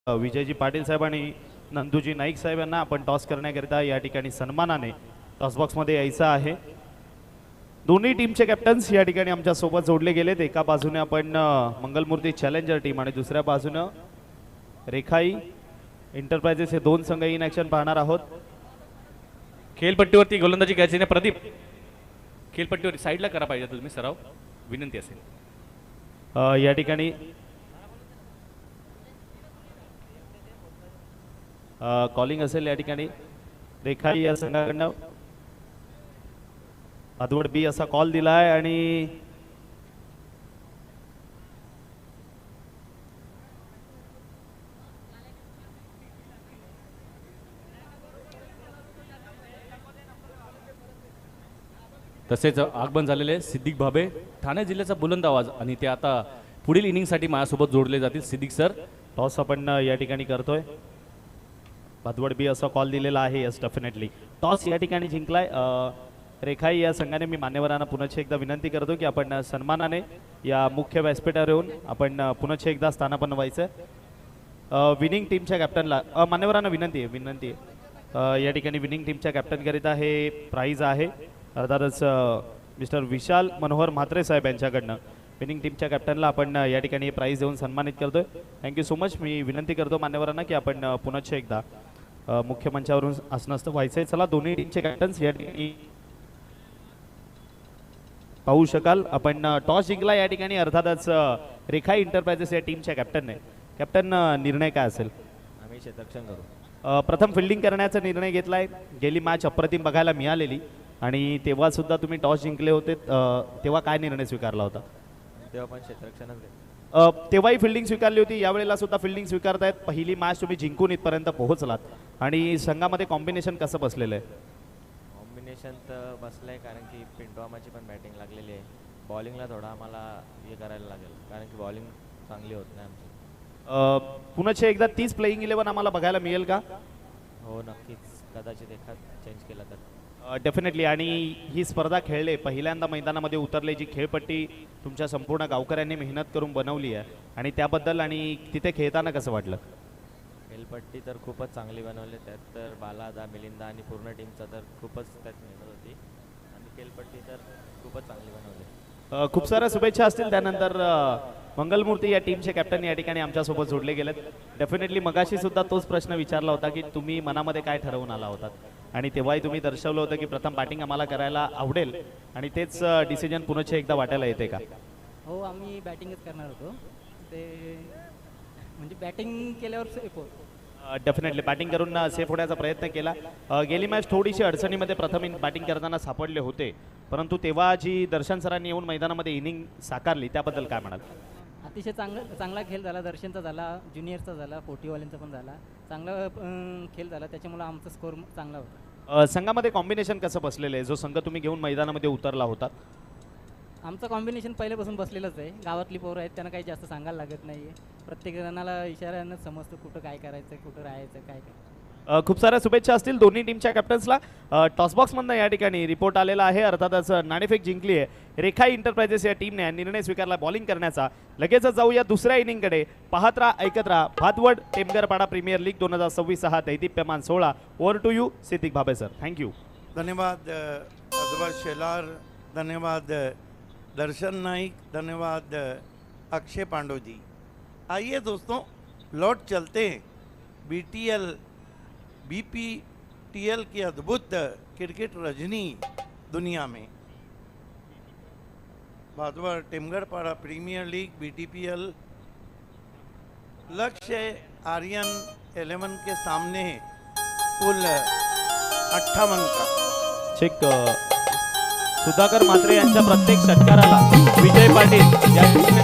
विजयजी पाटील साहेब आणि नंदूजी नाईक साहेब यांना आपण टॉस करण्याकरिता या ठिकाणी सन्मानाने टॉस बॉक्समध्ये यायचं आहे. दोन्ही टीमचे कॅप्टन्स या ठिकाणी आमच्या सोबत जोडले गेलेत. एका बाजूने आपण मंगलमूर्ती चॅलेंजर टीम आणि दुसऱ्या बाजूने रेखाई एंटरप्राइजेस हे 2 संघ इन ॲक्शन पाहणार आहोत. खेळपट्टीवरती गोलंदाजी करायची नाही. प्रदीप खेळपट्टीवर साईडला करा पाहिजे तुम्ही सराव विनंती असेल. या ठिकाणी कॉलिंग असेल. या ठिकाणी रेखाई या संघाकडनं अदवड बी असा कॉल दिला आहे आणि तसेच आगमन झालेले सिद्दीक भाबे, ठाणे जिल्ह्याचा बुलंद आवाज, आणि ते आता पुढील इनिंगसाठी माझ्यासोबत जोडले जातील. सिद्दीक सर, टॉस आपण या ठिकाणी करतोय. भादवड बी असा कॉल दिलेला आहे. यस, डेफिनेटली टॉस या ठिकाणी जिंकलाय रेखाई या संघाने. मी मान्यवरांना पुन्हा एकदा विनंती करतो की आपण सन्मानाने या मुख्य व्यासपीठावर येऊन आपण पुन्हा एकदा स्थानापन्न व्हायचं. विनिंग टीमच्या कॅप्टनला मान्यवरांना विनंती आहे या ठिकाणी विनिंग टीमच्या कॅप्टनकरिता हे प्राईज आहे. अर्थातच मिस्टर विशाल मनोहर म्हात्रे साहेब यांच्याकडनं विनिंग टीमच्या कॅप्टनला आपण या ठिकाणी प्राईज देऊन सन्मानित करतोय. Thank you so much. मी विनंती करतो मान्यवरांना की आपण पुन्हा एकदा मुख्य मंचावरून आसनस्थ व्हायचं आहे. चला, दोन्ही टीमचे कॅप्टन्स या ठिकाणी पाहू शकाल. आपण टॉस जिंकला या ठिकाणी. अर्थातच रेखाई एंटरप्राइजेस या टीमच्या कॅप्टनने. कॅप्टन, निर्णय काय असेल? आम्ही क्षेत्ररक्षण करू. प्रथम फिल्डिंग करण्याचा निर्णय घेतलाय. गेली मॅच अप्रतिम बघायला मिळालेली आणि तेव्हा सुद्धा तुम्ही टॉस जिंकले होते. तेव्हा काय निर्णय स्वीकारला होता? तेव्हा पण क्षेत्ररक्षणच घेतलं. तेव्हाही फिल्डिंग स्वीकारली होती, यावेळेला सुद्धा फिल्डिंग स्वीकारतायत. पहिली मॅच तुम्ही जिंकून इथपर्यंत पोहोचलात आणि संघामध्ये कॉम्बिनेशन कसं बसलेलं आहे? कॉम्बिनेशन तर बसलं आहे कारण की पिंटवामाची पण बॅटिंग लागलेली आहे. बॉलिंगला थोडा आम्हाला हे करायला लागेल कारण की बॉलिंग चांगली होत नाही आमची. पुन्हा एकदा 30 प्लेइंग 11 आम्हाला बघायला मिळेल का? हो, नक्कीच. कदाचित एखाद चेंज केला तर. डेफिनेटली. आणि ही स्पर्धा खेळले, पहिल्यांदा मैदानामध्ये उतरले, जी खेळपट्टी तुमच्या संपूर्ण गावकऱ्यांनी मेहनत करून बनवली आहे आणि त्याबद्दल आणि तिथे खेळताना कसं वाटलं? खेळपट्टी तर खूपच चांगली बनवली. त्यात तर बालादा, मिलिंदा आणि पूर्ण टीमचा तर खूपच त्यात मेहनत होती आणि खेळपट्टी तर खूपच चांगली बनवली. खूप साऱ्या शुभेच्छा असतील. त्यानंतर मंगलमूर्ती या टीमचे कॅप्टन या ठिकाणी आमच्यासोबत जोडले गेलेत. डेफिनेटली मगाशी सुद्धा तोच प्रश्न विचारला होता की तुम्ही मनामध्ये काय ठरवून आला होतात आणि तेव्हाही तुम्ही दर्शवलं होतं की प्रथम बॅटिंग आम्हाला करायला आवडेल आणि तेच डिसिजन पुन्हा एकदा वाटायला येते का? हो, आम्ही बॅटिंगच करणार होतो. ते म्हणजे बॅटिंग केल्यावर सेफ होतो. डेफिनेटली बॅटिंग करून सेफ होण्याचा प्रयत्न केला. गेली मॅच थोडीशी अडचणीमध्ये प्रथम बॅटिंग करताना सापडले होते, परंतु तेव्हा जी दर्शन सरांनी येऊन मैदानामध्ये इनिंग साकारली त्याबद्दल काय म्हणाल? अतिशय चांगला खेळ झाला. दर्शनचा झाला, ज्युनियरचा झाला, 40वाल्यांचा पण झाला. चांगला खेळ झाला, त्याच्यामुळे आमचा स्कोर चांगला होता. संघामध्ये कॉम्बिनेशन कसं बसलेलं आहे, जो संघ तुम्ही घेऊन मैदानामध्ये उतरला होता? आमचं कॉम्बिनेशन पहिल्यापासून बसलेलंच आहे. गावातली पोरं आहेत, त्यांना काही जास्त सांगायला लागत नाही आहे. प्रत्येक जणाला इशाऱ्यानं समजतं कुठं काय करायचं, कुठं राहायचं, काय काय. खूप साऱ्या शुभेच्छा असतील दोन्ही टीमच्या कॅप्टन्सला. टॉसबॉक्समधनं या ठिकाणी रिपोर्ट आलेला आहे. अर्थातच नाणेफेक जिंकली आहे रेखाई एंटरप्राइजेस या टीमने. निर्णय स्वीकारला बॉलिंग करण्याचा. लगेचच जाऊया दुसऱ्या इनिंगकडे. पाहत राहा, ऐकत राहा. भादवड टेमगरपाडा प्रीमियर लीग 2026 दैदिप्यमान 16. Over to you Siddique Bhabe sir. Thank you. धन्यवाद अजबर शेलार, धन्यवाद दर्शन नाइक, धन्यवाद अक्षय पांडव जी. आइए दोस्तों, लौट चलते हैं BPTL की अद्भुत क्रिकेट रजनी दुनिया में. भादवड़ टेमगरपाड़ा प्रीमियर लीग BTPL. लक्ष्य आर्यन 11 के सामने कुल 58 का. चेक सुधाकर म्हात्रे यांच्या प्रत्येक षटकाराला विजय पाटील या टीमने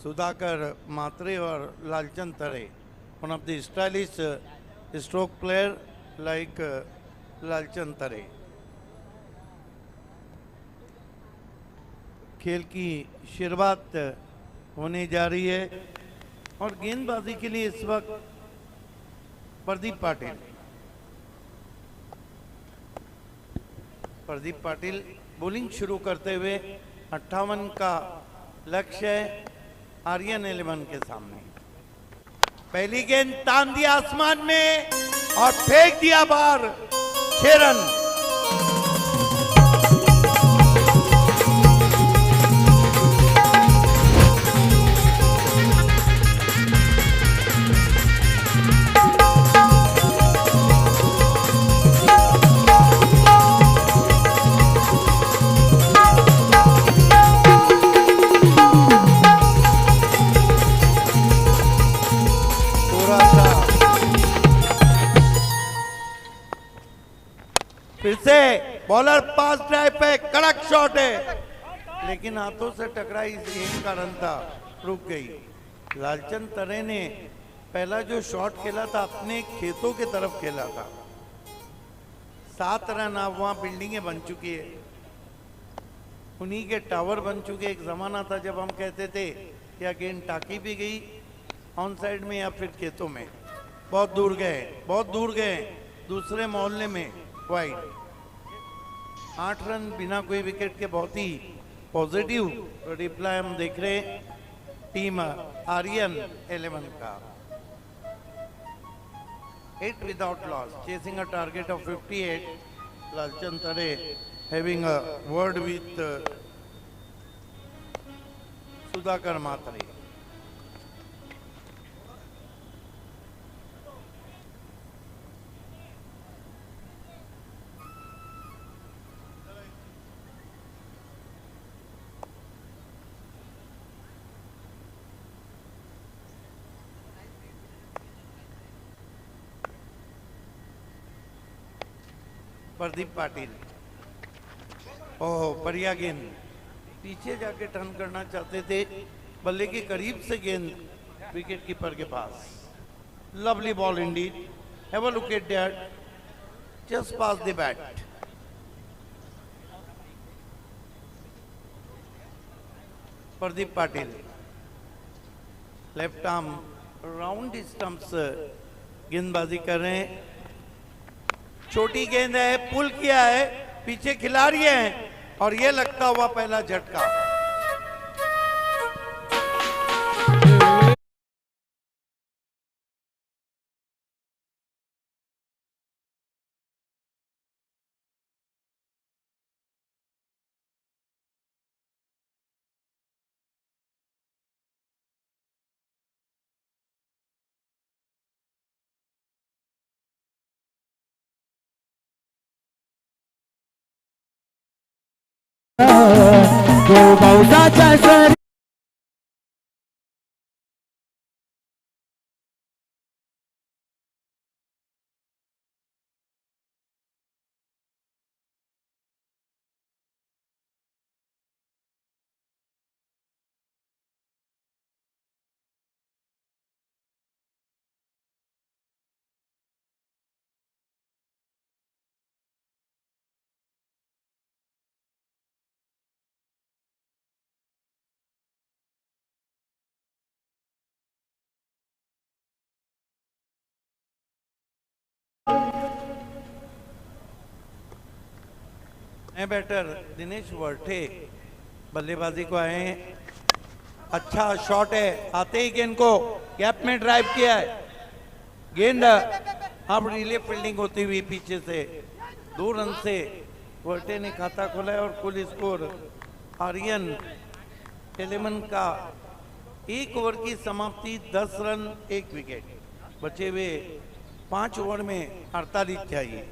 सुधाकर मात्रे और Lalchand Tare, one of the stylish stroke player like Lalchand Tare. खेल की शुरुआत होने जा रही है और गेंदबाजी के लिए इस वक्त प्रदीप पाटिल. प्रदीप पाटिल बॉलिंग शुरू करते हुए 58 का लक्ष्य है आर्यन 11 के सामने। पहली गेंद तान दिया आसमान में और फेंक दिया बाहर, 6 रन। फिर से बॉलर पास ड्राइव पे कड़क शॉट है, लेकिन हाथों से टकराई, इस गेंद का रन था, रुक गई। लालचंद तरे ने पहला जो शॉट खेला था अपने खेतों की तरफ खेला था। 7 रन, अब वहां बिल्डिंगें बन चुकी है, उन्हीं के टावर बन चुके। एक जमाना था जब हम कहते थे या गेंद टाकी भी गई ऑन साइड में या फिर खेतों में, बहुत दूर गए, बहुत दूर गए, दूसरे मोहल्ले में वाइड। 8 रन बिना कोई विकेट के, बहुत ही पॉजिटिव रिप्लाई हम देख रहे टीम आर्यन 11 का। 8 without loss, chasing a target of 58. Lalchand Tare having a word with Sudhakar Matre. Pradeep Patil, ओह बढ़िया गेंद, पीछे जाके टर्न करना चाहते थे, बल्ले के करीब से गेंद wicket keeper K pass. Lovely ball Indeed, have a look at that, just pass the bat. Pradeep Patil left arm round stumps गेंदबाजी कर रहे हैं। छोटी गेंद है, पुल किया है, पीछे खिलाड़ी हैं और ये लगता हुआ पहला झटका। तो पावसाच्या सरी बैटर दिनेश वर्ठे बल्लेबाजी को आए हैं। अच्छा शॉट है, आते ही गेंद को गैप में ड्राइव किया है, गेंद अब रिले फील्डिंग होती हुई पीछे से 2 रन से वर्टे ने खाता खोला है और कुल स्कोर आर्यन 11 का 1 ओवर की समाप्ति 10 रन 1 विकेट, बचे हुए 5 ओवर में 48 चाहिए।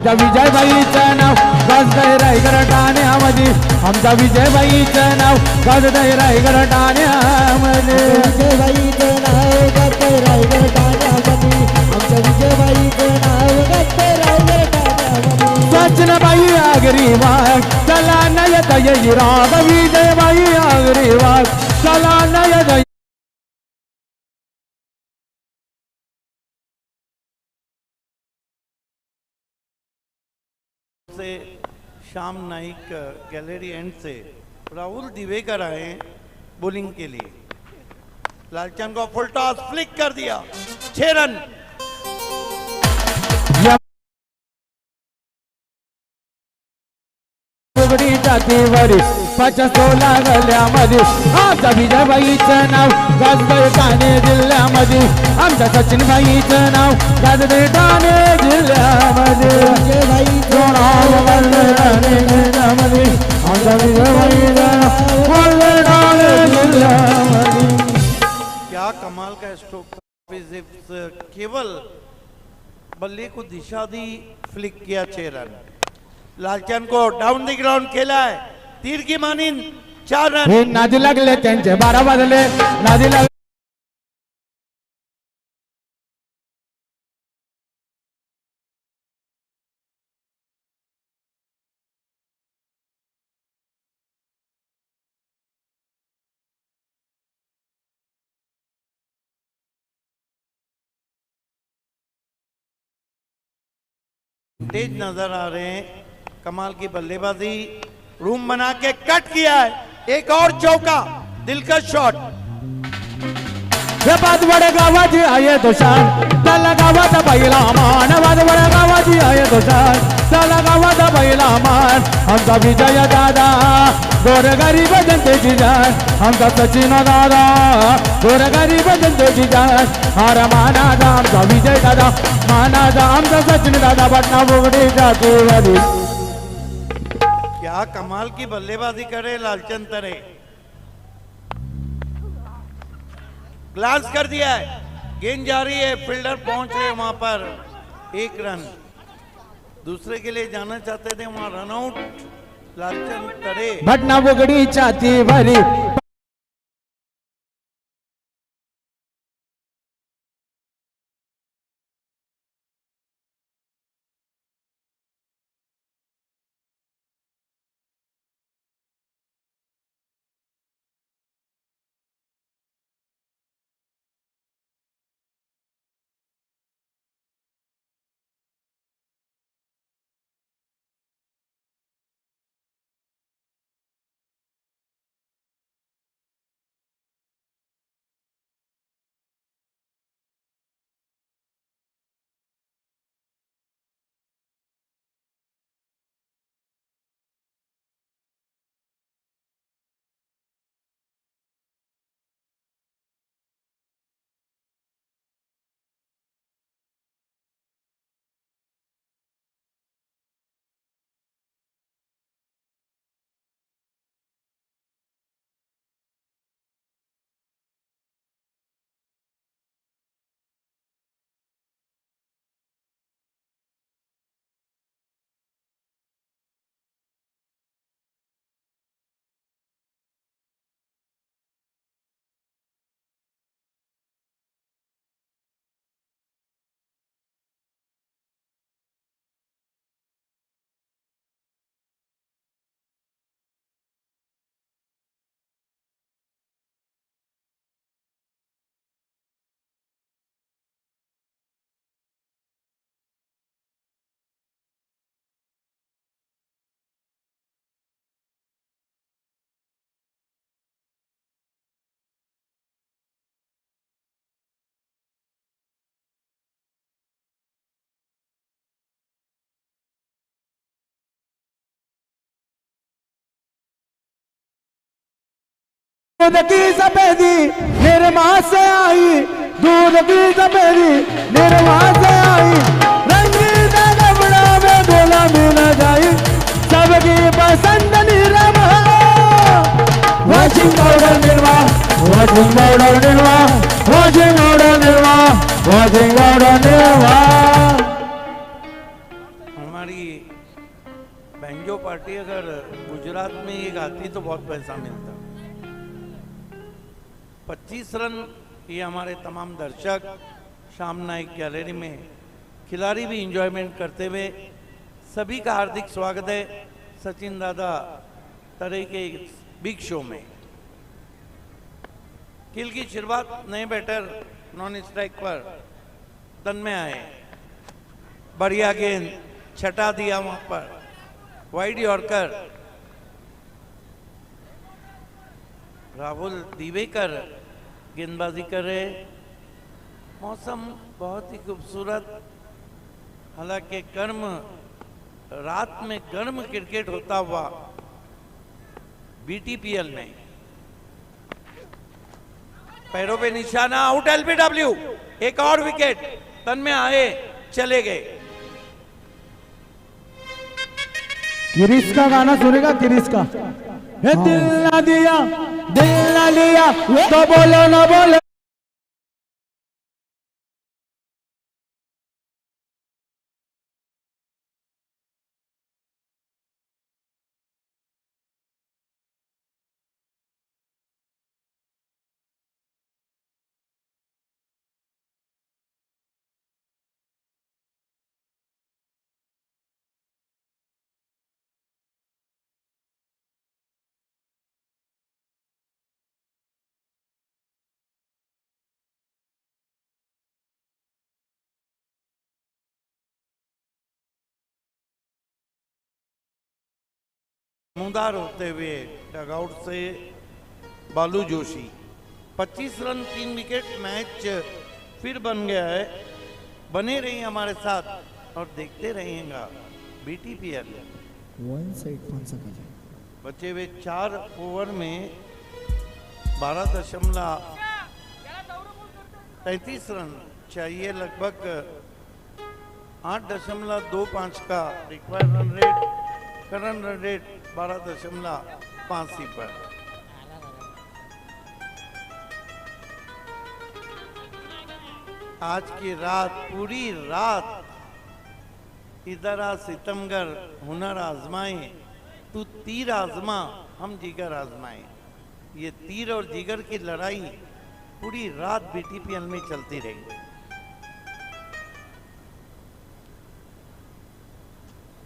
विजयबाईचं नाव गाजतंय रायगड ठाण्यामध्ये, आमचा विजयबाईचं नाव गाजतंय रायगड ठाण्यामध्ये, विजयबाईचं नाव गाजतंय रायगड ठाण्यामध्ये, आमच्या विजयबाईचं नाव गाजतंय सचिनबाई आगरी वाघ चला नयत येई राग विजयबाई आगरी वाघ चला नयत से श्याम नाइक गैलरी एंड से राहुल दिवेकर आए बॉलिंग के लिए। लालचंद को फुल टॉस फ्लिक कर दिया, 6 रन। जातीवरी 516 गल्ल्यामध्ये आमच्या विजयबाईचं नाव गाजतंय ठाणे जिल्ह्यामध्ये आमच्या सचिनबाईचं नाव गाजतंय ठाणे जिल्ह्यामध्ये विजयबाईचं नाव गाजतंय ठाणे जिल्ह्यामध्ये आमच्या विजयबाईचं नाव गाजतंय ठाणे जिल्ह्यामध्ये। क्या कमाल का स्ट्रोक, केवल बल्ले को दिशा दी, फ्लिक किया, 6 रन। लालचंद को डाउन द ग्राउंड खेला है, तीर की मानिंद 4 रन। हे नादी लागले त्यांचे 12 वाजले, नादी लागले तेज नजर आ रहे हैं, कमाल की बल्लेबाजी, रूम बना के कट किया है, एक और चौका, दिलकश शॉट। हे बाजवड गावाची आहे तो शान, त्याला गावाचा पहिला मान, बाजवड गावाची आहे तो शान, त्याला गावाचा पहिला मान, आमचा विजय दादा गोरगरीब जनतेची जान, आमचा सचिन दादा गोरगरीब जनतेची जान, हार मानाचा आमचा विजय दादा, मानाचा आमचा सचिन दादा पटना बोगडी जातीवाली। क्या कमाल की बल्लेबाजी करे लालचंद तरे, ग्लांस कर दिया है, गेंद जा रही है, फील्डर पहुंच रहे वहां पर, 1 रन। दूसरे के लिए जाना चाहते थे, वहां रनआउट लालचंद तरे। पटना बोगडी जातीवाली दूध की सफेदी निर्मा से आई, दूध की सफेदी निर्मा से आई, रंगीन कपड़ा में गोला मिल जाई, सबकी पसंद Nirma, washing powder Nirma, washing powder Nirma, washing powder Nirma, washing powder Nirma. हमारी बैंजो पार्टी अगर गुजरात में ये गाती तो बहुत पैसा मिलता। 25 रन ये हमारे तमाम दर्शक श्याम नाइक गैलरी में खिलाड़ी भी इंजॉयमेंट करते हुए सभी का हार्दिक स्वागत है सचिन दादा तरे के बिग शो में। खेल की शुरुआत नए बैटर नॉन स्ट्राइक पर तन्मय आए, बढ़िया गेंद छटा दिया वहां पर, वाइड यॉर्कर। राहुल दिवेकर गेंदबाजी कर रहे। मौसम बहुत ही खूबसूरत, हालांकि गर्म रात में गर्म क्रिकेट होता हुआ बीटीपीएल में। पैरों पे निशाना, आउट एलबीडब्ल्यू। एक और विकेट, तन्मय आए चले गए। किरीश का गाना सुनेगा, किरीश का। हे दिल ना दिया, दिल ना लिया, तो बोलो ना बोलो। मुदार होते हुए डगआउट से Balu Joshi. 25 run 3 wicket, match फिर बन गया है। बने रहिए हमारे साथ और देखते रहिएगा बीटीपीएल। बचे हुए 4 ओवर में 12.33 रन चाहिए, लगभग 8.25 का required run rate. Current run rate 12.85 पर। आज की रात, पूरी रात इधर आ सितमगर, हुनर आजमाए, तू तीर आजमा हम जिगर आजमाए। ये तीर और जिगर की लड़ाई पूरी रात बीटीपीएल में चलती रही।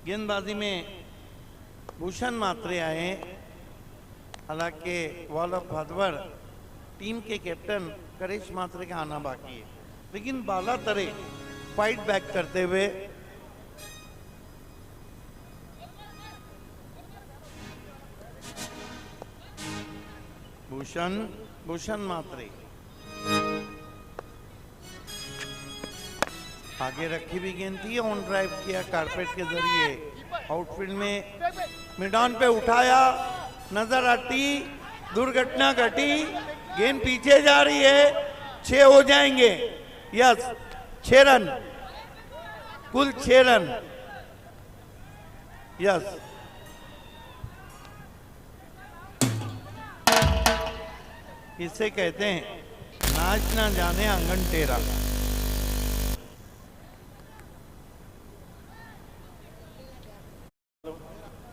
गेंदबाजी में भूषण मात्रे आए, हालांकि वॉल ऑफ भादवर टीम के कैप्टन करेश मात्रे का आना बाकी है, लेकिन बाला तरे फाइट बैक करते हुए भूषण मात्रे आगे रखी भी गेंद थी, ऑन ड्राइव किया कारपेट के जरिए। आउटफील्ड में मैदान पे उठाया, नजर हटी, दुर्घटना घटी, गेंद पीछे जा रही है। 6 हो जाएंगे, यस 6 रन, कुल 6 रन, यस। इसे कहते हैं नाच ना जाने आंगन टेरा।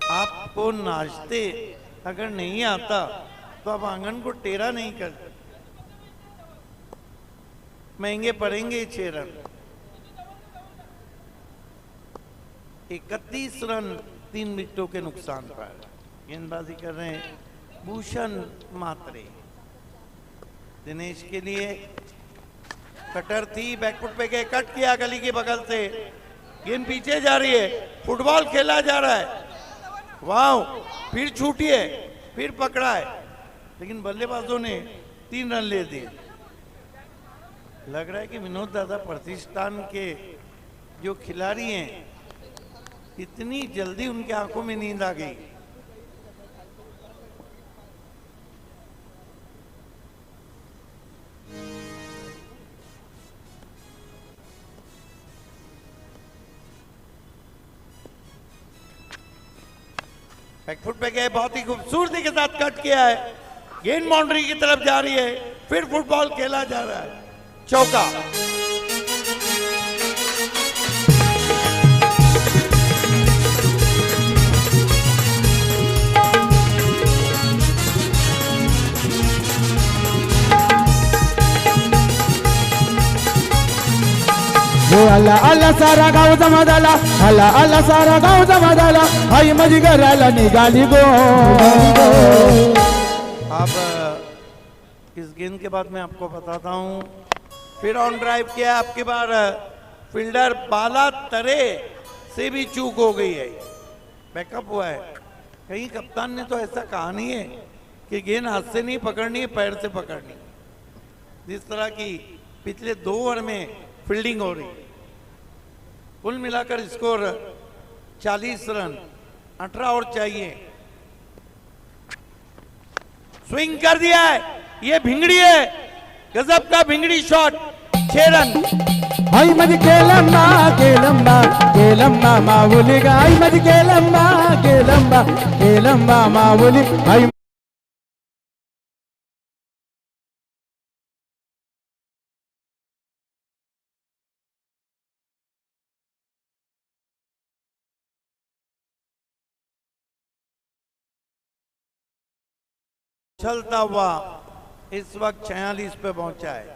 आपको नाचते अगर नहीं आता तो आप आंगन को टेरा नहीं करते। महंगे पड़ेंगे 6 रन। 31 रन 3 विकेटों के नुकसान पर। गेंदबाजी कर रहे हैं भूषण मात्रे। दिनेश के लिए कटर थी, बैकफुट पे गए, कट किया गली के बगल से, गेंद पीछे जा रही है, फुटबॉल खेला जा रहा है। वाह, फिर छूटी है, फिर पकड़ा है, लेकिन बल्लेबाजों ने 3 रन ले दिए। लग रहा है कि विनोद दादा प्रतिष्ठान के जो खिलाड़ी हैं, इतनी जल्दी उनके आंखों में नींद आ गई। बैकफुट पे गए, बहुत ही खूबसूरती के साथ कट किया है, गेंद बाउंड्री की तरफ जा रही है, फिर फुटबॉल खेला जा रहा है, चौका। आला आला सारा गाव जमा झाला, आला आला सारा गाव जमा झाला, आई माझी घराला निघाली गो. अब इस गेंद के बाद मैं आपको बताता हूं, फिर ऑन ड्राइव किया, आपकी बार फील्डर बाला तरे से भी चूक हो गई है, बैकअप हुआ है. कहीं कप्तान ने तो ऐसा कहा नहीं है कि गेंद हाथ से नहीं पकड़नी है, पैर से पकड़नी. जिस तरह की पिछले 2 ओवर में फील्डिंग हो रही, कुल मिलाकर स्कोर 40 रन, 18 और चाहिए. स्विंग कर दिया है, ये भिंगड़ी है, गजब का भिंगड़ी शॉट, 6 रन. आई माझी केलम्मा केलम्मा केलम्मा माऊली ग, आई माझी केलम्मा केलम्मा केलम्मा माऊली. आई चलता हुआ इस वक्त 46 पे पहुंचा है.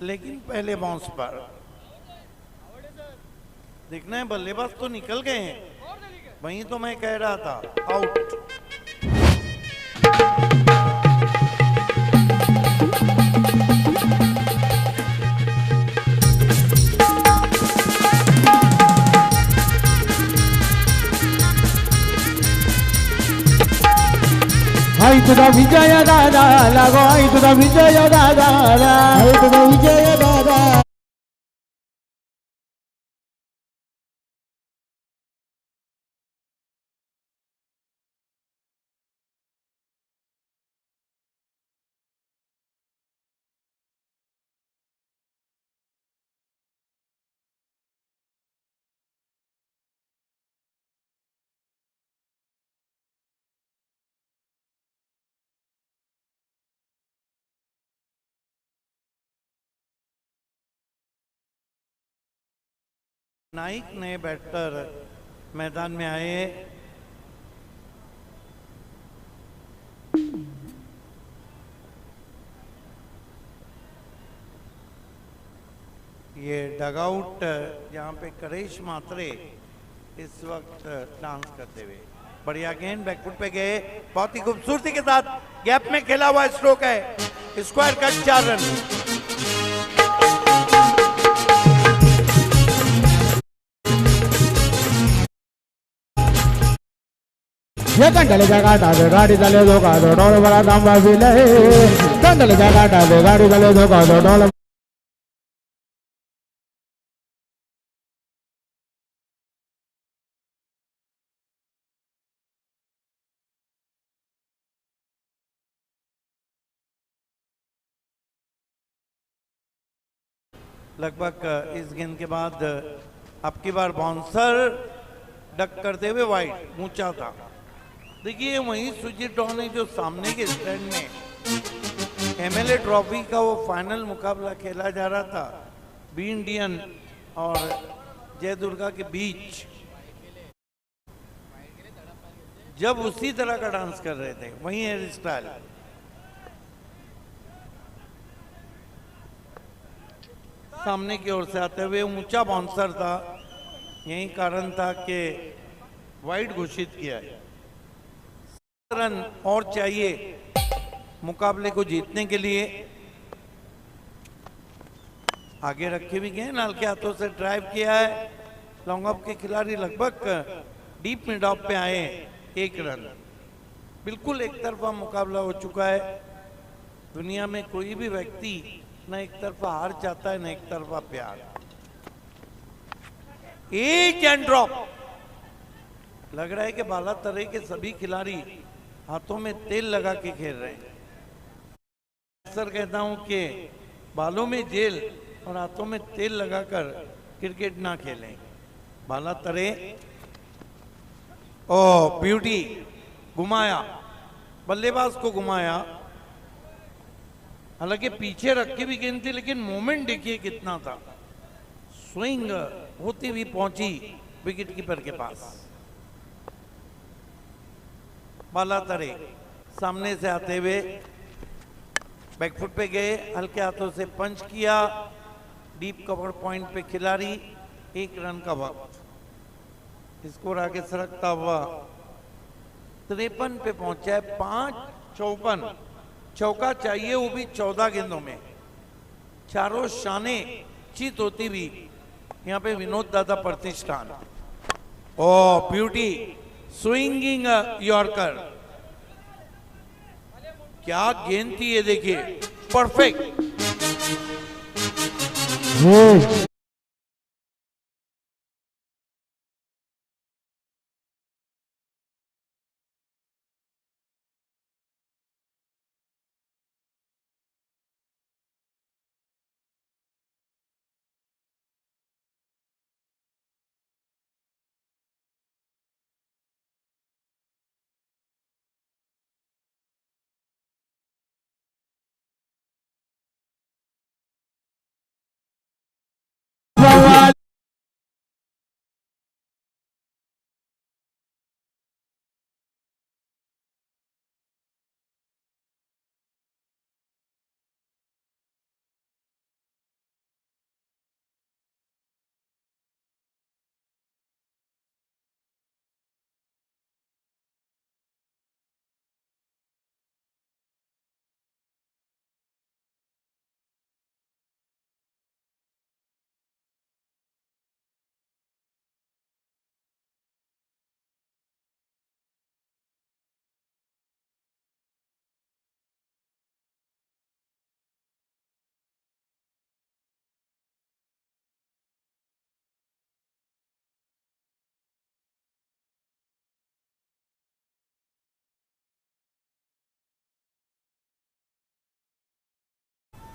लेकिन पहले बाउंस पर देखना है, बल्लेबाज तो निकल गए हैं, वहीं तो मैं कह रहा था आउट. आई तुझा विजय दादा लागो, आई तुझा विजय दादा, आई तुझा विजय दादा. नाइक नए बैटर मैदान में आए. ये डगआउट जहाँ पे करेश मात्रे इस वक्त डांस करते हुए, बढ़िया गेंद बैकफुट पे गए, बहुत ही खूबसूरती के साथ गैप में खेला हुआ स्ट्रोक है, स्क्वायर कट 4 रन. ये कंडल जगाटा दे गाड़ी चले धोखा दो डोल बड़ा दाम बाजिले, कंडल जगाटा दे गाड़ी चले धोखा दो डोल. लगभग इस गेंद के बाद अब की बार बाउंसर डक करते हुए वाइड ऊंचा था. देखिए वहीं सुजीत डॉन है जो सामने के स्टैंड में एमएलए ट्रॉफी का वो फाइनल मुकाबला खेला जा रहा था बी इंडियन और जय दुर्गा के बीच, जब उसी तरह का डांस कर रहे थे, वही हेयर स्टाइल. सामने की ओर से आते हुए ऊंचा बाउंसर था, यही कारण था कि वाइड घोषित किया है. 7 रन और चाहिए मुकाबले को जीतने के लिए. आगे रखे भी गए, नाल के हाथों से ड्राइव किया है. लॉन्ग ऑफ के खिलाड़ी लगभग डीप मिड ऑफ पे आए. 1 रन, बिल्कुल एक तरफा मुकाबला हो चुका है. दुनिया में कोई भी व्यक्ति न एक तरफा हार चाहता है न एक तरफा प्यार. एज एंड ड्रॉप. लग रहा है कि बाला तरह के सभी खिलाड़ी हाथों में तेल लगा के खेल रहे हैं. अक्सर कहता हूं कि बालों में जेल और हाथों में तेल लगाकर क्रिकेट ना खेलें. बाला तरह, ओ ब्यूटी, घुमाया, बल्लेबाज को घुमाया. हालांकि पीछे रख के भी गेंद थी, लेकिन मोमेंट देखिए कितना था. स्विंग होती हुई पहुंची विकेट कीपर के पास. बाला तरे सामने से आते हुए बैकफुट पे गए, हल्के हाथों से पंच किया, डीप कवर पॉइंट पे खिलाड़ी, 1 रन का वक्त। स्कोर आगे सरकता हुआ 53 पे पहुंचा है। 5-54 चौका चाहिए, वो भी 14 गेंदों में। चारों शाने चित होती भी यहाँ पे विनोद दादा प्रतिष्ठान। ओ ब्यूटी, स्विंगिंग यॉर्कर, क्या गेंद थी ये देखिए, परफेक्ट।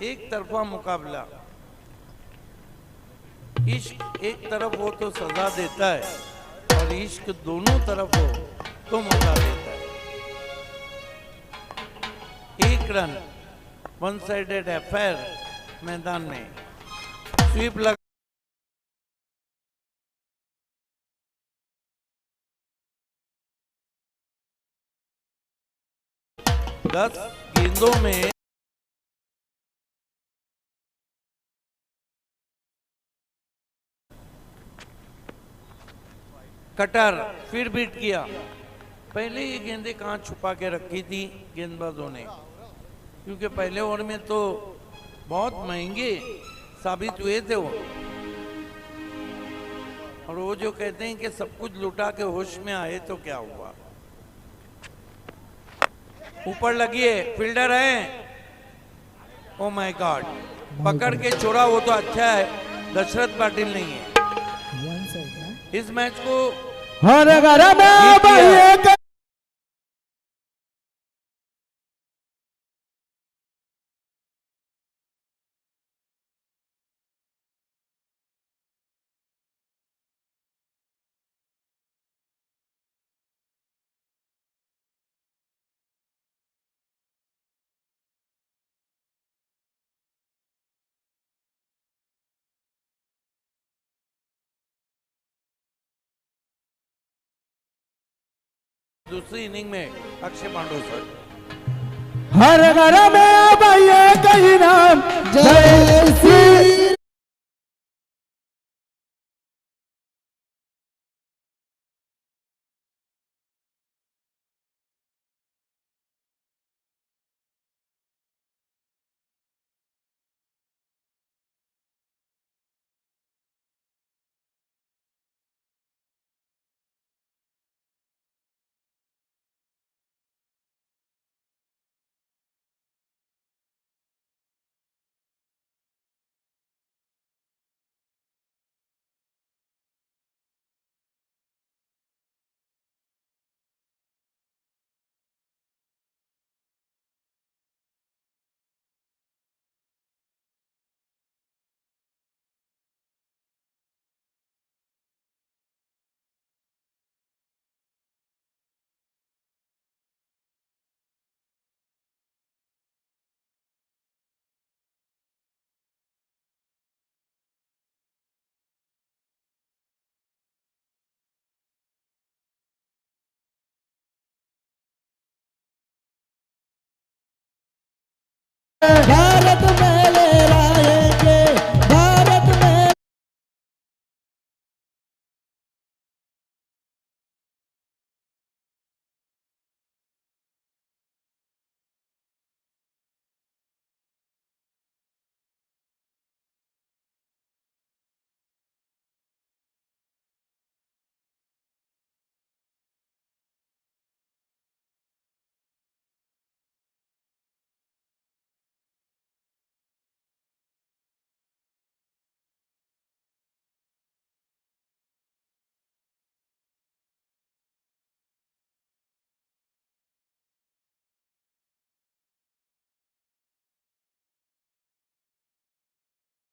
एक तरफा मुकाबला, इश्क एक तरफ हो तो सजा देता है और इश्क दोनों तरफ हो तो मजा देता है। 1 रन, 1 साइडेड अफेयर मैदान में। स्वीप लगा, 10 गेंदों में कटर फिर बीट किया। पहले ये गेंदें कहाँ छुपा के रखी थी गेंदबाजों ने, क्योंकि पहले ओवर में तो बहुत महंगे साबित हुए थे वो। और वो जो कहते हैं कि सब कुछ लुटा के होश में आए तो क्या हुआ। ऊपर लगी है, फील्डर है, ओ माय गॉड, पकड़ के छोड़ा वो तो अच्छा है, दशरथ पाटिल नहीं है। इस मैच को हर घर में जीत भाई लिया। एक दूसरी इनिंग में अक्षय पांडव सर। हर घर में भाई एक ही नाम जय श्री जय